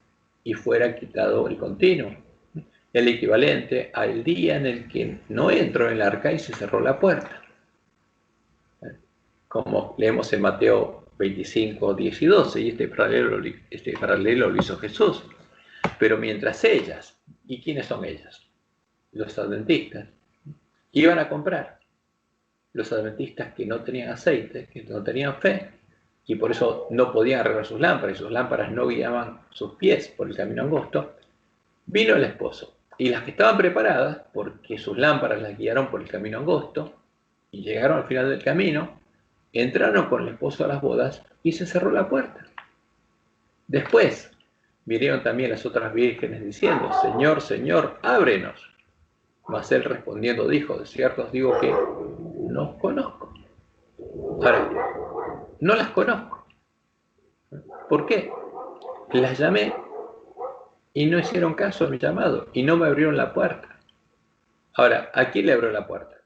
y fuera quitado el continuo. El equivalente al día en el que no entró en el arca y se cerró la puerta. Como leemos en Mateo 25, 10 y 12, y este paralelo lo hizo Jesús. Pero mientras ellas, ¿y quiénes son ellas? Los adventistas, iban a comprar. Los adventistas que no tenían aceite, que no tenían fe, y por eso no podían arreglar sus lámparas, y sus lámparas no guiaban sus pies por el camino angosto, vino el esposo. Y las que estaban preparadas, porque sus lámparas las guiaron por el camino angosto, y llegaron al final del camino, entraron con el esposo a las bodas y se cerró la puerta. Después vinieron también las otras vírgenes diciendo: Señor, Señor, ábrenos. Mas él respondiendo dijo: de cierto os digo que no os conozco. Ahora, no las conozco. ¿Por qué? Las llamé y no hicieron caso a mi llamado y no me abrieron la puerta. Ahora, ¿a quién le abrió la puerta?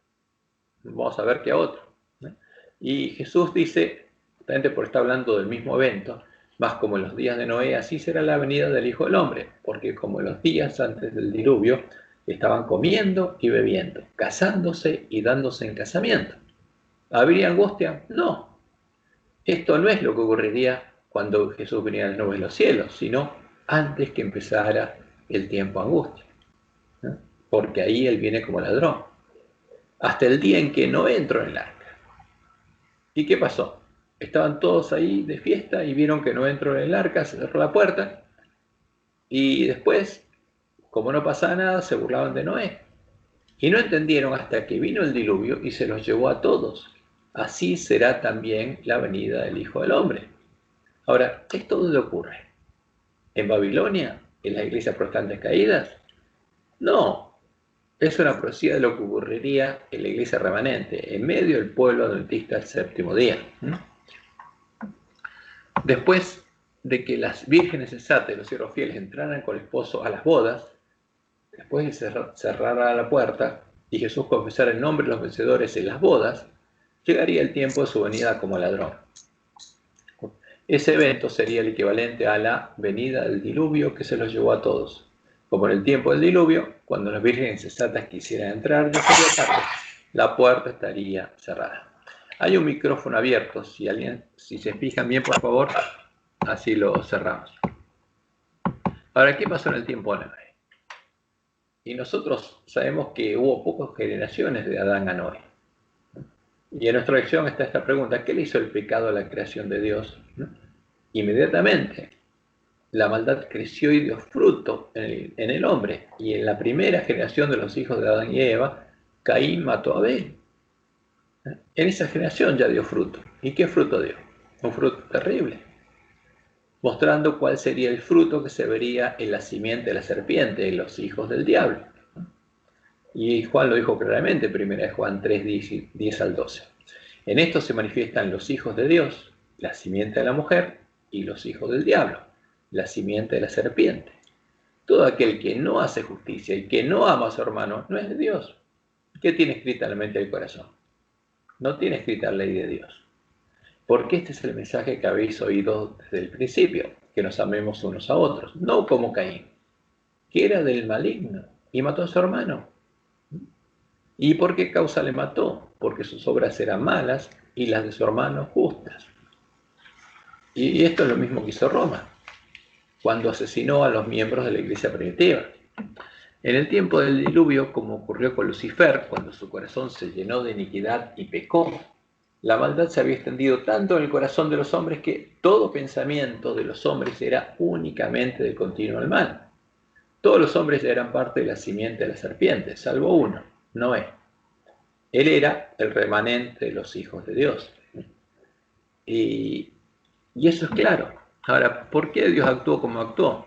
Vamos a ver que a otro. Y Jesús dice, justamente por estar hablando del mismo evento, más como en los días de Noé, así será la venida del Hijo del Hombre, porque como en los días antes del diluvio, estaban comiendo y bebiendo, casándose y dándose en casamiento. ¿Habría angustia? No. Esto no es lo que ocurriría cuando Jesús viniera en las nubes de los cielos, sino antes que empezara el tiempo de angustia, ¿no? Porque ahí Él viene como ladrón. Hasta el día en que no entró en el arca. ¿Y qué pasó? Estaban todos ahí de fiesta y vieron que no entró en el arca, se cerró la puerta, y después, como no pasaba nada, se burlaban de Noé. Y no entendieron hasta que vino el diluvio y se los llevó a todos. Así será también la venida del Hijo del Hombre. Ahora, ¿esto dónde ocurre? ¿En Babilonia? ¿En las iglesias protestantes caídas? No, es una profecía de lo que ocurriría en la iglesia remanente, en medio del pueblo adventista el séptimo día. Después de que las vírgenes sensatas y los siervos fieles entraran con el esposo a las bodas, después de cerrara la puerta y Jesús confesara el nombre de los vencedores en las bodas, llegaría el tiempo de su venida como ladrón. Ese evento sería el equivalente a la venida del diluvio que se los llevó a todos. Como en el tiempo del diluvio, cuando las vírgenes sensatas quisieran entrar, ya sería tarde, la puerta estaría cerrada. Hay un micrófono abierto, si se fijan bien, por favor, así lo cerramos. Ahora, ¿qué pasó en el tiempo de Noé? Y nosotros sabemos que hubo pocas generaciones de Adán a Noé. Y en nuestra lección está esta pregunta: ¿qué le hizo el pecado a la creación de Dios? Inmediatamente, la maldad creció y dio fruto en el hombre. Y en la primera generación de los hijos de Adán y Eva, Caín mató a Abel. En esa generación ya dio fruto. ¿Y qué fruto dio? Un fruto terrible, mostrando cuál sería el fruto que se vería en la simiente de la serpiente, en los hijos del diablo. Y Juan lo dijo claramente, 1 Juan 3, 10 al 12. En esto se manifiestan los hijos de Dios, la simiente de la mujer, y los hijos del diablo, la simiente de la serpiente. Todo aquel que no hace justicia y que no ama a su hermano no es de Dios. ¿Qué tiene escrita en la mente del corazón? No tiene escrita la ley de Dios. Porque este es el mensaje que habéis oído desde el principio, que nos amemos unos a otros, no como Caín, que era del maligno y mató a su hermano. ¿Y por qué causa le mató? Porque sus obras eran malas y las de su hermano justas. Y esto es lo mismo que hizo Roma, cuando asesinó a los miembros de la iglesia primitiva. En el tiempo del diluvio, como ocurrió con Lucifer, cuando su corazón se llenó de iniquidad y pecó, la maldad se había extendido tanto en el corazón de los hombres que todo pensamiento de los hombres era únicamente de continuo al mal. Todos los hombres eran parte de la simiente de la serpiente, salvo uno, Noé. Él era el remanente de los hijos de Dios. Y eso es claro. Ahora, ¿por qué Dios actuó como actuó?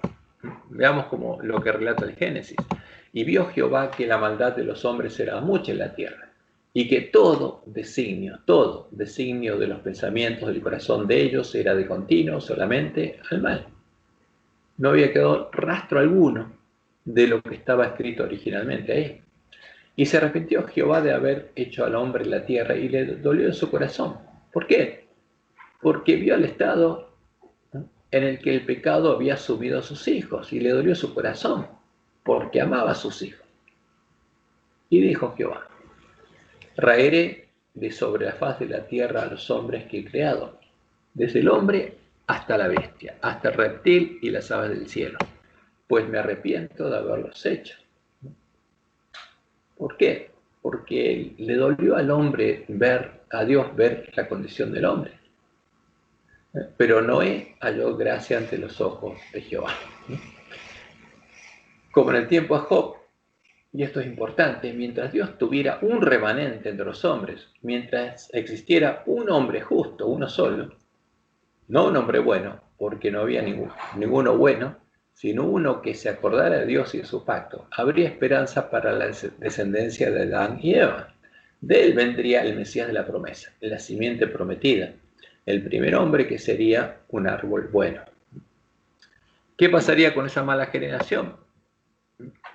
Veamos como lo que relata el Génesis. Y vio Jehová que la maldad de los hombres era mucha en la tierra, y que todo designio de los pensamientos del corazón de ellos era de continuo solamente al mal. No había quedado rastro alguno de lo que estaba escrito originalmente ahí. Y se arrepintió Jehová de haber hecho al hombre en la tierra y le dolió en su corazón. ¿Por qué? Porque vio el estado en el que el pecado había subido a sus hijos y le dolió su corazón, porque amaba a sus hijos. Y dijo Jehová: raeré de sobre la faz de la tierra a los hombres que he creado, desde el hombre hasta la bestia, hasta el reptil y las aves del cielo, pues me arrepiento de haberlos hecho. ¿Por qué? Porque le dolió al hombre a Dios ver la condición del hombre. Pero Noé halló gracia ante los ojos de Jehová. Como en el tiempo de Job, y esto es importante, mientras Dios tuviera un remanente entre los hombres, mientras existiera un hombre justo, uno solo, no un hombre bueno, porque no había ninguno bueno, sino uno que se acordara de Dios y de su pacto, habría esperanza para la descendencia de Adán y Eva. De él vendría el Mesías de la promesa, la simiente prometida, el primer hombre que sería un árbol bueno. ¿Qué pasaría con esa mala generación?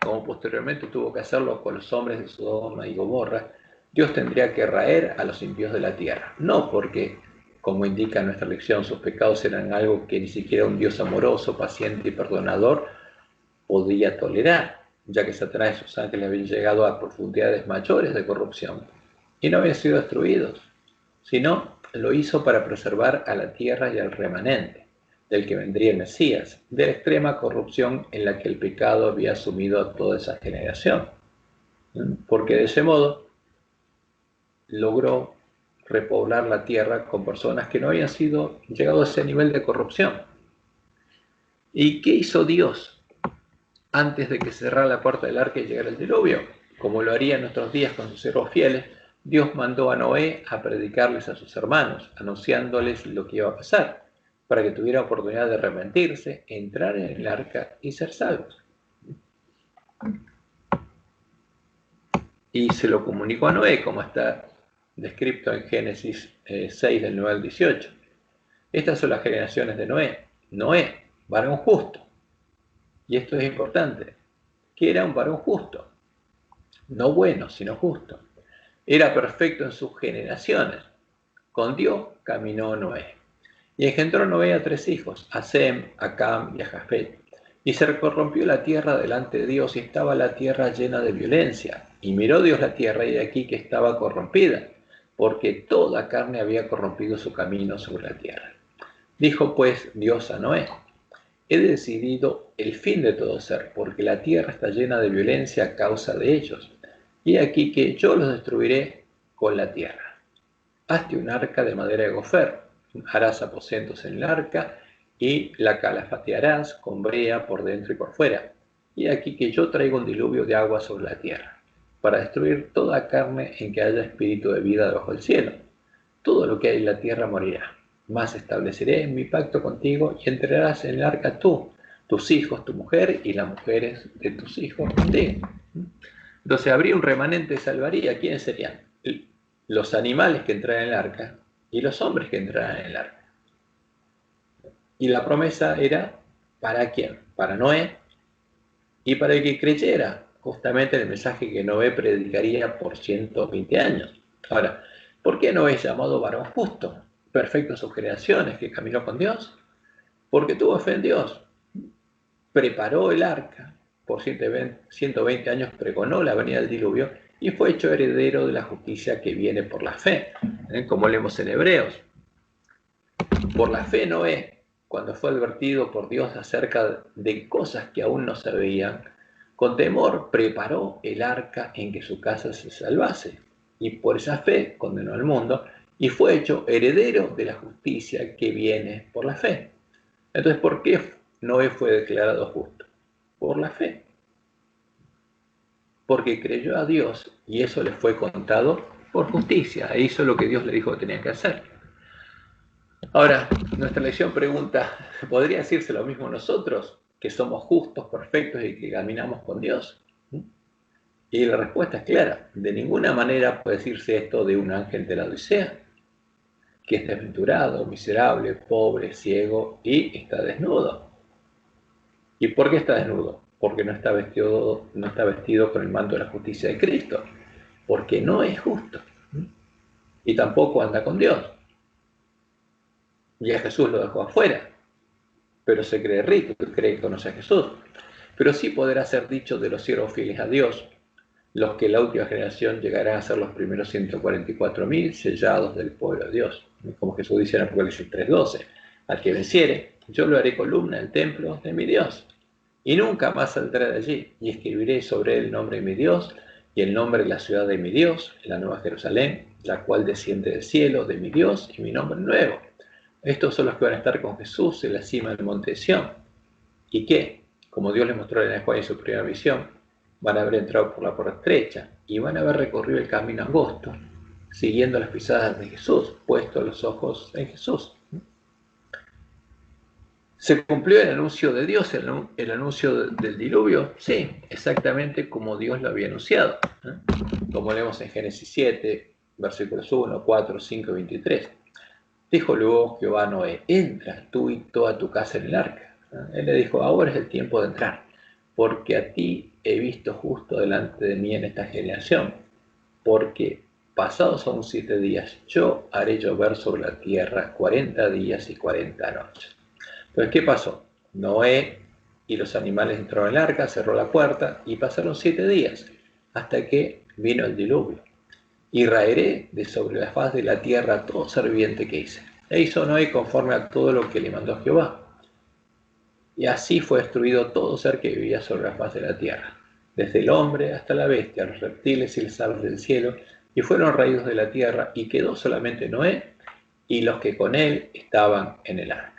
Como posteriormente tuvo que hacerlo con los hombres de Sodoma y Gomorra, Dios tendría que raer a los impíos de la tierra. No porque, como indica nuestra lección, sus pecados eran algo que ni siquiera un Dios amoroso, paciente y perdonador podía tolerar, ya que Satanás y sus ángeles habían llegado a profundidades mayores de corrupción y no habían sido destruidos, sino lo hizo para preservar a la tierra y al remanente, del que vendría el Mesías, de la extrema corrupción en la que el pecado había sumido a toda esa generación. Porque de ese modo logró repoblar la tierra con personas que no habían llegado a ese nivel de corrupción. ¿Y qué hizo Dios antes de que cerrara la puerta del arca y llegara el diluvio? Como lo haría en nuestros días con sus siervos fieles, Dios mandó a Noé a predicarles a sus hermanos, anunciándoles lo que iba a pasar, para que tuvieran oportunidad de arrepentirse, entrar en el arca y ser salvos. Y se lo comunicó a Noé, como está descrito en Génesis 6, del 9 al 18. Estas son las generaciones de Noé. Noé, varón justo. Y esto es importante, que era un varón justo. No bueno, sino justo. Era perfecto en sus generaciones. Con Dios caminó Noé. Y engendró Noé a 3 hijos, a Sem, a Cam y a Jafet. Y se corrompió la tierra delante de Dios, y estaba la tierra llena de violencia. Y miró Dios la tierra, y de aquí que estaba corrompida, porque toda carne había corrompido su camino sobre la tierra. Dijo pues Dios a Noé: he decidido el fin de todo ser, porque la tierra está llena de violencia a causa de ellos. Y aquí que yo los destruiré con la tierra. Hazte un arca de madera de gofer, harás aposentos en el arca y la calafatearás con brea por dentro y por fuera. Y aquí que yo traigo un diluvio de agua sobre la tierra, para destruir toda carne en que haya espíritu de vida debajo del cielo. Todo lo que hay en la tierra morirá. Mas estableceré mi pacto contigo y entrarás en el arca tú, tus hijos, tu mujer y las mujeres de tus hijos contigo. Entonces habría un remanente, salvaría. ¿Quiénes serían? Los animales que entraran en el arca y los hombres que entraran en el arca. Y la promesa era, ¿para quién? Para Noé y para el que creyera justamente en el mensaje que Noé predicaría por 120 años. Ahora, ¿por qué Noé es llamado varón justo? Perfecto en sus generaciones, que caminó con Dios. Porque tuvo fe en Dios. Preparó el arca, por 120 años pregonó la venida del diluvio y fue hecho heredero de la justicia que viene por la fe, como leemos en Hebreos. Por la fe Noé, cuando fue advertido por Dios acerca de cosas que aún no se veían, con temor preparó el arca en que su casa se salvase, y por esa fe condenó al mundo y fue hecho heredero de la justicia que viene por la fe. Entonces, ¿por qué Noé fue declarado justo? Por la fe. Porque creyó a Dios y eso le fue contado por justicia. E hizo lo que Dios le dijo que tenía que hacer. Ahora, nuestra lección pregunta, ¿podría decirse lo mismo nosotros? Que somos justos, perfectos y que caminamos con Dios. Y la respuesta es clara. De ninguna manera puede decirse esto de un ángel de la Odisea, que es desventurado, miserable, pobre, ciego y está desnudo. ¿Y por qué está desnudo? Porque no está vestido con el manto de la justicia de Cristo, porque no es justo. Y tampoco anda con Dios. Y a Jesús lo dejó afuera, pero se cree rico y cree que conoce a Jesús. Pero sí podrá ser dicho de los siervos fieles a Dios, los que en la última generación llegarán a ser los primeros 144.000 sellados del pueblo de Dios. Como Jesús dice en Apocalipsis 3:12, al que venciere, yo lo haré columna del templo de mi Dios, y nunca más saldrá de allí, y escribiré sobre él el nombre de mi Dios, y el nombre de la ciudad de mi Dios, la nueva Jerusalén, la cual desciende del cielo de mi Dios, y mi nombre nuevo. Estos son los que van a estar con Jesús en la cima del monte de Sión, y que, como Dios les mostró en Juan en su primera visión, van a haber entrado por la puerta estrecha y van a haber recorrido el camino angosto, siguiendo las pisadas de Jesús, puestos los ojos en Jesús. ¿Se cumplió el anuncio de Dios, el anuncio del diluvio? Sí, exactamente como Dios lo había anunciado, como leemos en Génesis 7, versículos 1, 4, 5 y 23. Dijo luego Jehová a Noé, entra tú y toda tu casa en el arca. Él le dijo, ahora es el tiempo de entrar, porque a ti he visto justo delante de mí en esta generación, porque pasados aún 7 días yo haré llover sobre la tierra 40 días y 40 noches. Entonces, ¿qué pasó? Noé y los animales entraron en el arca, cerró la puerta y pasaron 7 días hasta que vino el diluvio. Y raeré de sobre la faz de la tierra todo ser viviente que hice. E hizo Noé conforme a todo lo que le mandó Jehová. Y así fue destruido todo ser que vivía sobre la faz de la tierra, desde el hombre hasta la bestia, los reptiles y las aves del cielo, y fueron raídos de la tierra, y quedó solamente Noé y los que con él estaban en el arca.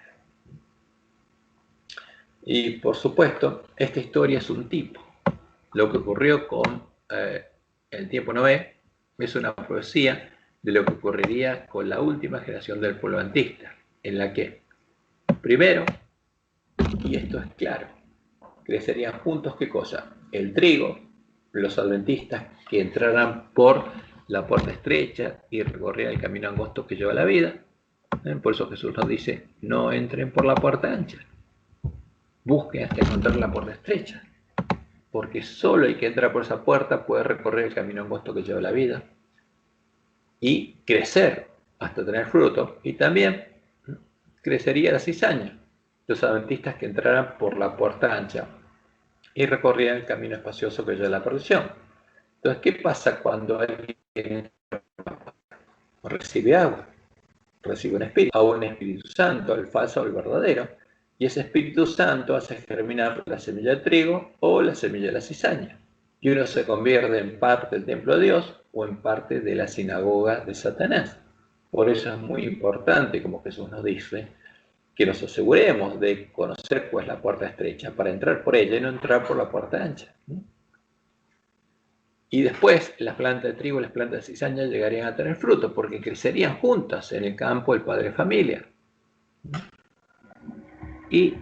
Y por supuesto, esta historia es un tipo. Lo que ocurrió con el tiempo Noé es una profecía de lo que ocurriría con la última generación del pueblo adventista, en la que, primero, y esto es claro, crecerían juntos, ¿qué cosa? El trigo, los adventistas que entraran por la puerta estrecha y recorrían el camino angosto que lleva a la vida. Por eso Jesús nos dice, no entren por la puerta ancha, busquen hasta encontrar la puerta estrecha, porque solo el que entra por esa puerta puede recorrer el camino angosto que lleva a la vida y crecer hasta tener fruto, y también crecería la cizaña, los adventistas que entraran por la puerta ancha y recorrían el camino espacioso que lleva a la perdición. Entonces, ¿qué pasa cuando alguien recibe agua? Recibe un Espíritu Santo, el falso o el verdadero, y ese Espíritu Santo hace germinar la semilla de trigo o la semilla de la cizaña, y uno se convierte en parte del templo de Dios o en parte de la sinagoga de Satanás. Por eso es muy importante, como Jesús nos dice, que nos aseguremos de conocer cuál es la puerta estrecha para entrar por ella y no entrar por la puerta ancha. Y después las plantas de trigo y las plantas de cizaña llegarían a tener fruto porque crecerían juntas en el campo del padre de familia. Y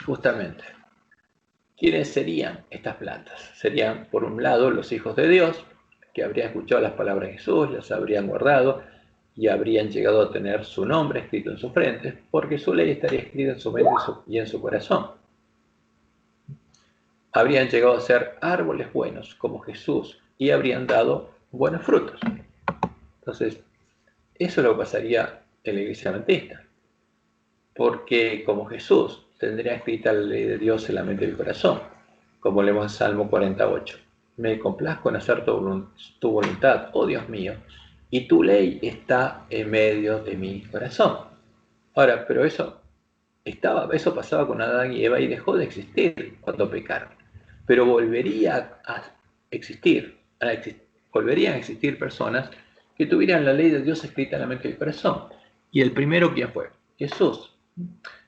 justamente, ¿quiénes serían estas plantas? Serían, por un lado, los hijos de Dios, que habrían escuchado las palabras de Jesús, las habrían guardado y habrían llegado a tener su nombre escrito en su frente, porque su ley estaría escrita en su mente y en su corazón. Habrían llegado a ser árboles buenos, como Jesús, y habrían dado buenos frutos. Entonces, eso es lo que pasaría en la iglesia adventista, porque como Jesús tendría escrita la ley de Dios en la mente y el corazón, como leemos en Salmo 48. Me complazco en hacer tu voluntad, oh Dios mío, y tu ley está en medio de mi corazón. Ahora, pero eso pasaba con Adán y Eva y dejó de existir cuando pecaron. Pero volverían a existir personas que tuvieran la ley de Dios escrita en la mente y el corazón. Y el primero, ¿quién fue? Jesús.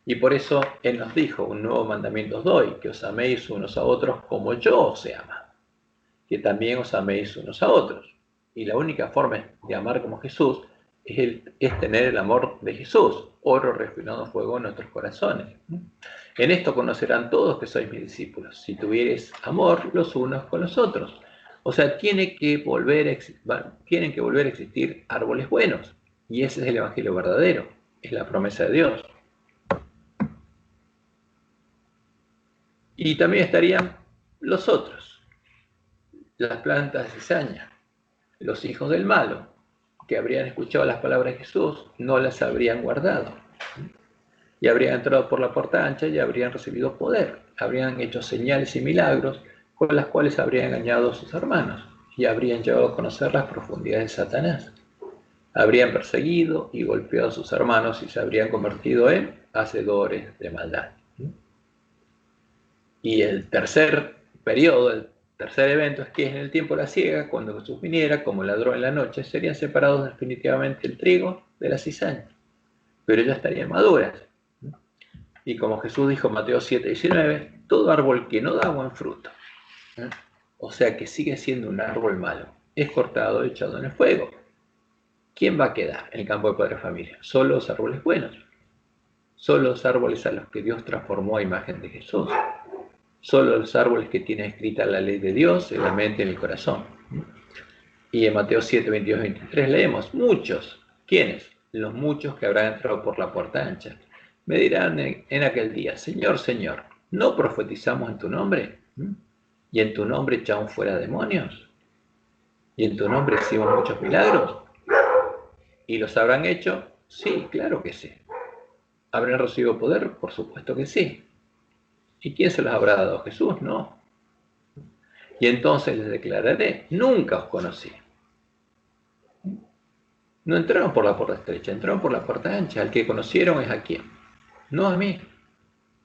Y por eso Él nos dijo, un nuevo mandamiento os doy, que os améis unos a otros como yo os he amado, que también os améis unos a otros. Y la única forma de amar como Jesús es tener el amor de Jesús, oro refinado en fuego en nuestros corazones. En esto conocerán todos que sois mis discípulos, si tuviereis amor los unos con los otros. O sea, tienen que volver a existir árboles buenos. Y ese es el evangelio verdadero, es la promesa de Dios. Y también estarían los otros, las plantas de cizaña, los hijos del malo, que habrían escuchado las palabras de Jesús, no las habrían guardado. Y habrían entrado por la puerta ancha y habrían recibido poder. Habrían hecho señales y milagros con las cuales habrían engañado a sus hermanos y habrían llegado a conocer las profundidades de Satanás. Habrían perseguido y golpeado a sus hermanos y se habrían convertido en hacedores de maldad. Y el tercer periodo, el tercer evento, es que en el tiempo de la siega, cuando Jesús viniera como ladrón en la noche, serían separados definitivamente el trigo de la cizaña, pero ya estarían maduras. Y como Jesús dijo en Mateo 7:19, todo árbol que no da buen fruto, o sea que sigue siendo un árbol malo, es cortado y echado en el fuego. ¿Quién va a quedar en el campo de Padre Familia? Solo los árboles buenos, solo los árboles a los que Dios transformó a imagen de Jesús, solo los árboles que tienen escrita la ley de Dios en la mente y en el corazón. Y en Mateo 7:22-23 leemos, muchos, ¿quiénes? Los muchos que habrán entrado por la puerta ancha. Me dirán en aquel día, Señor, Señor, ¿no profetizamos en tu nombre? ¿Y en tu nombre echamos fuera demonios? ¿Y en tu nombre hicimos muchos milagros? ¿Y los habrán hecho? Sí, claro que sí. ¿Habrán recibido poder? Por supuesto que sí. ¿Y quién se los habrá dado? Jesús, no. Y entonces les declararé, nunca os conocí. No entraron por la puerta estrecha, entraron por la puerta ancha. Al que conocieron es a quién. No a mí,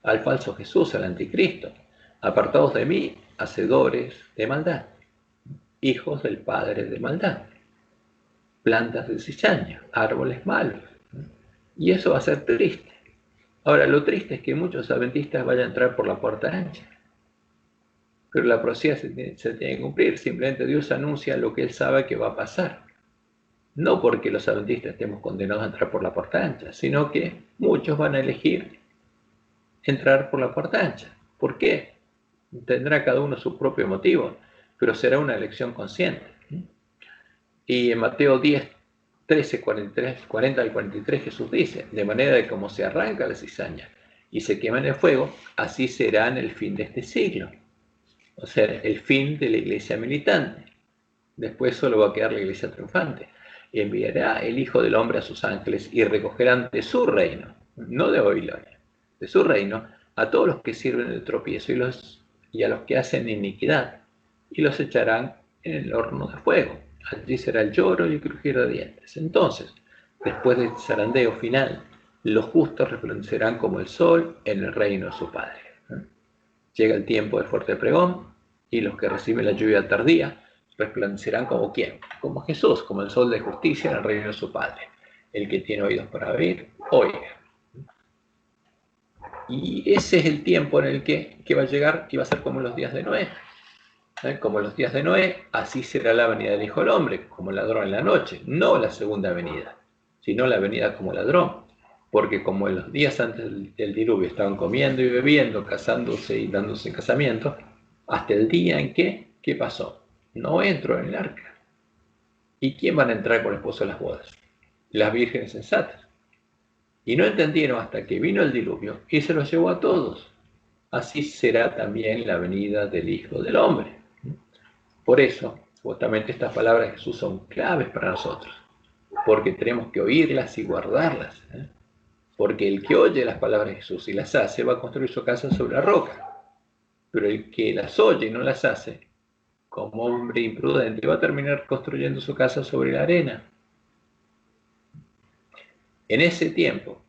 al falso Jesús, al anticristo. Apartados de mí, hacedores de maldad, hijos del padre de maldad, plantas de cizaña, árboles malos. Y eso va a ser triste. Ahora, lo triste es que muchos adventistas vayan a entrar por la puerta ancha. Pero la profecía se tiene que cumplir. Simplemente Dios anuncia lo que Él sabe que va a pasar. No porque los adventistas estemos condenados a entrar por la puerta ancha, sino que muchos van a elegir entrar por la puerta ancha. ¿Por qué? Tendrá cada uno su propio motivo, pero será una elección consciente. Y en Mateo 10, 13, 40 al 43 Jesús dice, de manera de como se arranca la cizaña y se quema en el fuego, así será en el fin de este siglo. O sea, el fin de la iglesia militante. Después solo va a quedar la iglesia triunfante. Y enviará el Hijo del Hombre a sus ángeles y recogerán de su reino, no de Babilonia, de su reino, a todos los que sirven de tropiezo y a los que hacen iniquidad, y los echarán en el horno de fuego. Allí será el lloro y el crujir de dientes. Entonces, después del zarandeo final, los justos resplandecerán como el sol en el reino de su Padre. Llega el tiempo del fuerte pregón, y los que reciben la lluvia tardía resplandecerán como ¿quién? Como Jesús, como el sol de justicia en el reino de su Padre. El que tiene oídos para oír, oiga. Y ese es el tiempo en el que va a llegar y va a ser como los días de Noé. Como los días de Noé, así será la venida del Hijo del Hombre, como ladrón en la noche, no la segunda venida, sino la venida como ladrón. Porque como en los días antes del diluvio estaban comiendo y bebiendo, casándose y dándose en casamiento, hasta el día en que, ¿qué pasó? Noé entró en el arca. ¿Y quién van a entrar con el esposo de las bodas? Las vírgenes sensatas. Y no entendieron hasta que vino el diluvio y se los llevó a todos. Así será también la venida del Hijo del Hombre. Por eso, justamente estas palabras de Jesús son claves para nosotros, porque tenemos que oírlas y guardarlas. Porque el que oye las palabras de Jesús y las hace va a construir su casa sobre la roca. Pero el que las oye y no las hace, como hombre imprudente, va a terminar construyendo su casa sobre la arena. En ese tiempo,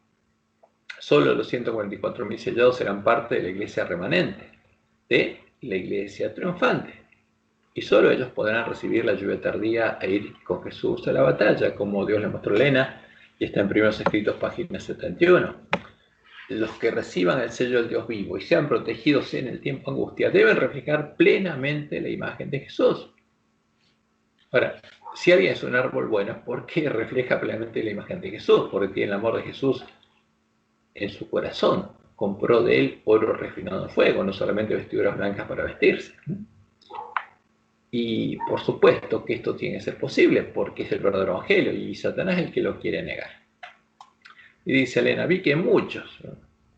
solo los 144.000 sellados serán parte de la iglesia remanente, de la iglesia triunfante. Y solo ellos podrán recibir la lluvia tardía e ir con Jesús a la batalla, como Dios le mostró a Elena, y está en Primeros Escritos, página 71. Los que reciban el sello del Dios vivo y sean protegidos en el tiempo de angustia deben reflejar plenamente la imagen de Jesús. Ahora, si alguien es un árbol bueno es porque refleja plenamente la imagen de Jesús, porque tiene el amor de Jesús en su corazón. Compró de él oro refinado en fuego, no solamente vestiduras blancas para vestirse. Y por supuesto que esto tiene que ser posible porque es el verdadero evangelio y Satanás es el que lo quiere negar. Y dice Elena, vi que muchos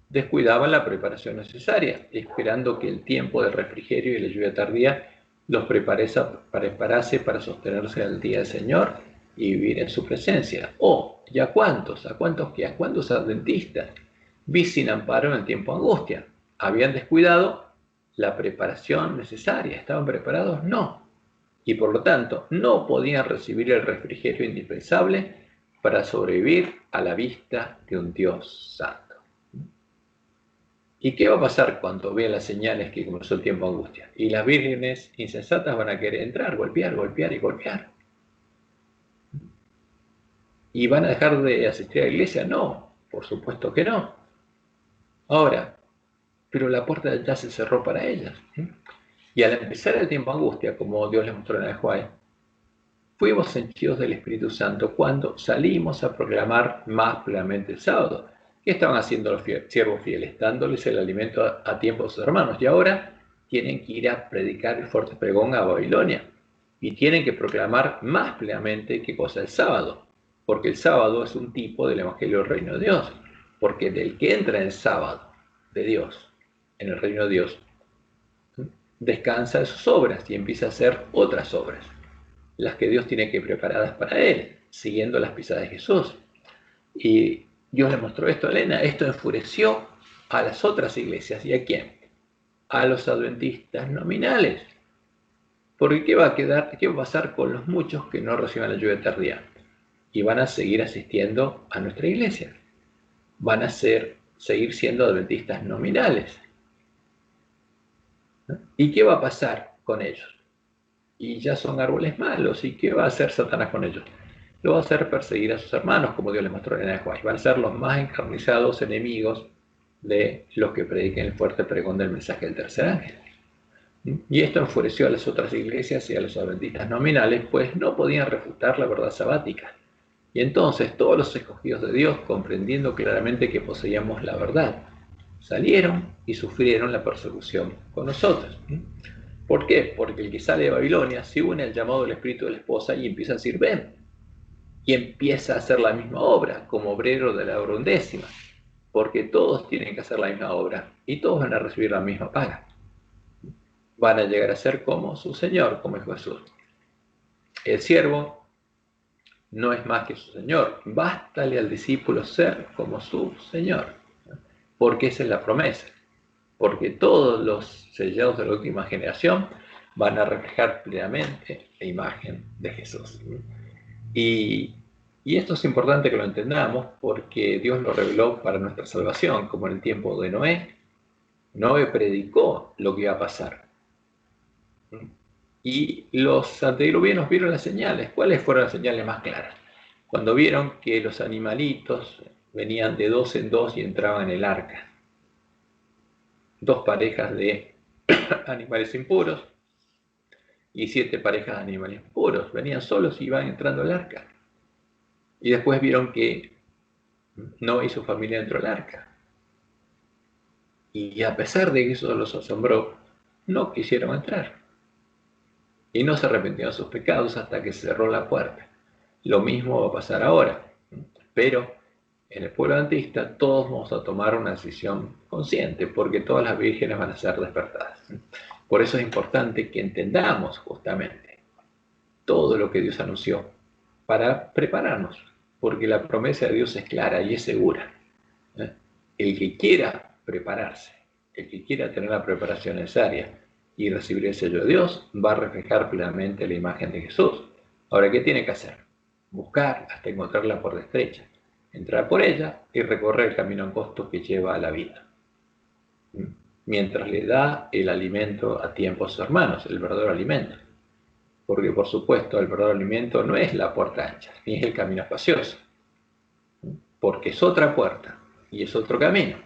descuidaban la preparación necesaria, esperando que el tiempo del refrigerio y la lluvia tardía los preparase para sostenerse al día del Señor y vivir en su presencia. ¿Y a cuántos? ¿A cuántos qué? ¿A cuántos adventistas? Vi sin amparo en el tiempo de angustia. ¿Habían descuidado la preparación necesaria? ¿Estaban preparados? No. Y por lo tanto, no podían recibir el refrigerio indispensable para sobrevivir a la vista de un Dios santo. ¿Y qué va a pasar cuando vean las señales que comenzó el tiempo de angustia? Y las vírgenes insensatas van a querer entrar, golpear, golpear y golpear. ¿Y van a dejar de asistir a la iglesia? No, por supuesto que no. Ahora, pero la puerta ya se cerró para ellas. Y al empezar el tiempo de angustia, como Dios les mostró en el Juárez, fuimos henchidos del Espíritu Santo cuando salimos a proclamar más plenamente el sábado. ¿Qué estaban haciendo los siervos fieles? Dándoles el alimento a tiempo a sus hermanos. Y ahora tienen que ir a predicar el fuerte pregón a Babilonia. Y tienen que proclamar más plenamente qué cosa el sábado. Porque el sábado es un tipo del Evangelio del Reino de Dios. Porque del que entra en el sábado de Dios, en el Reino de Dios, descansa de sus obras y empieza a hacer otras obras, las que Dios tiene que preparadas para él, siguiendo las pisadas de Jesús. Y Dios le mostró esto a Elena. Esto enfureció a las otras iglesias. ¿Y a quién? A los adventistas nominales. Porque ¿qué va a pasar con los muchos que no reciban la lluvia tardía? Y van a seguir asistiendo a nuestra iglesia. Van a seguir siendo adventistas nominales. ¿Y qué va a pasar con ellos? Y ya son árboles malos. ¿Y qué va a hacer Satanás con ellos? Lo va a hacer perseguir a sus hermanos, como Dios les mostró en el Juárez. Van a ser los más encarnizados enemigos de los que prediquen el fuerte pregón del mensaje del tercer ángel. Y esto enfureció a las otras iglesias y a los adventistas nominales, pues no podían refutar la verdad sabática. Y entonces todos los escogidos de Dios, comprendiendo claramente que poseíamos la verdad, salieron y sufrieron la persecución con nosotros. ¿Por qué? Porque el que sale de Babilonia se une al llamado del espíritu de la esposa y empieza a decir, ven, y empieza a hacer la misma obra como obrero de la obra undécima, porque todos tienen que hacer la misma obra y todos van a recibir la misma paga. Van a llegar a ser como su Señor, como es Jesús. El siervo no es más que su Señor. Bástale al discípulo ser como su Señor, porque esa es la promesa. Porque todos los sellados de la última generación van a reflejar plenamente la imagen de Jesús. Y esto es importante que lo entendamos porque Dios lo reveló para nuestra salvación, como en el tiempo de Noé. Noé predicó lo que iba a pasar. Y los antediluvianos vieron las señales. ¿Cuáles fueron las señales más claras? Cuando vieron que los animalitos venían de 2 en 2 y entraban en el arca. 2 parejas de animales impuros y 7 parejas de animales puros. Venían solos y iban entrando al arca. Y después vieron que Noé y su familia entró al arca. Y a pesar de que eso los asombró, no quisieron entrar. Y no se arrepintieron de sus pecados hasta que cerró la puerta. Lo mismo va a pasar ahora. Pero en el pueblo adventista todos vamos a tomar una decisión consciente, porque todas las vírgenes van a ser despertadas. Por eso es importante que entendamos justamente todo lo que Dios anunció para prepararnos, porque la promesa de Dios es clara y es segura. El que quiera prepararse, el que quiera tener la preparación necesaria y recibir el sello de Dios, va a reflejar plenamente la imagen de Jesús. Ahora, ¿qué tiene que hacer? Buscar hasta encontrar la puerta estrecha, entrar por ella y recorrer el camino angosto que lleva a la vida, mientras le da el alimento a tiempo a sus hermanos, el verdadero alimento. Porque, por supuesto, el verdadero alimento no es la puerta ancha, ni es el camino espacioso, porque es otra puerta, y es otro camino,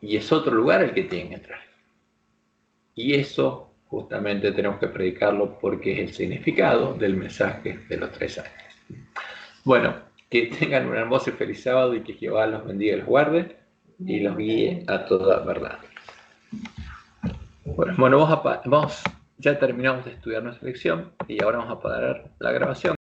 y es otro lugar al que tienen que entrar. Y eso justamente tenemos que predicarlo porque es el significado del mensaje de los 3 ángeles. Bueno, que tengan un hermoso y feliz sábado y que Jehová los bendiga y los guarde y los guíe a toda verdad. Bueno, ya terminamos de estudiar nuestra lección y ahora vamos a parar la grabación.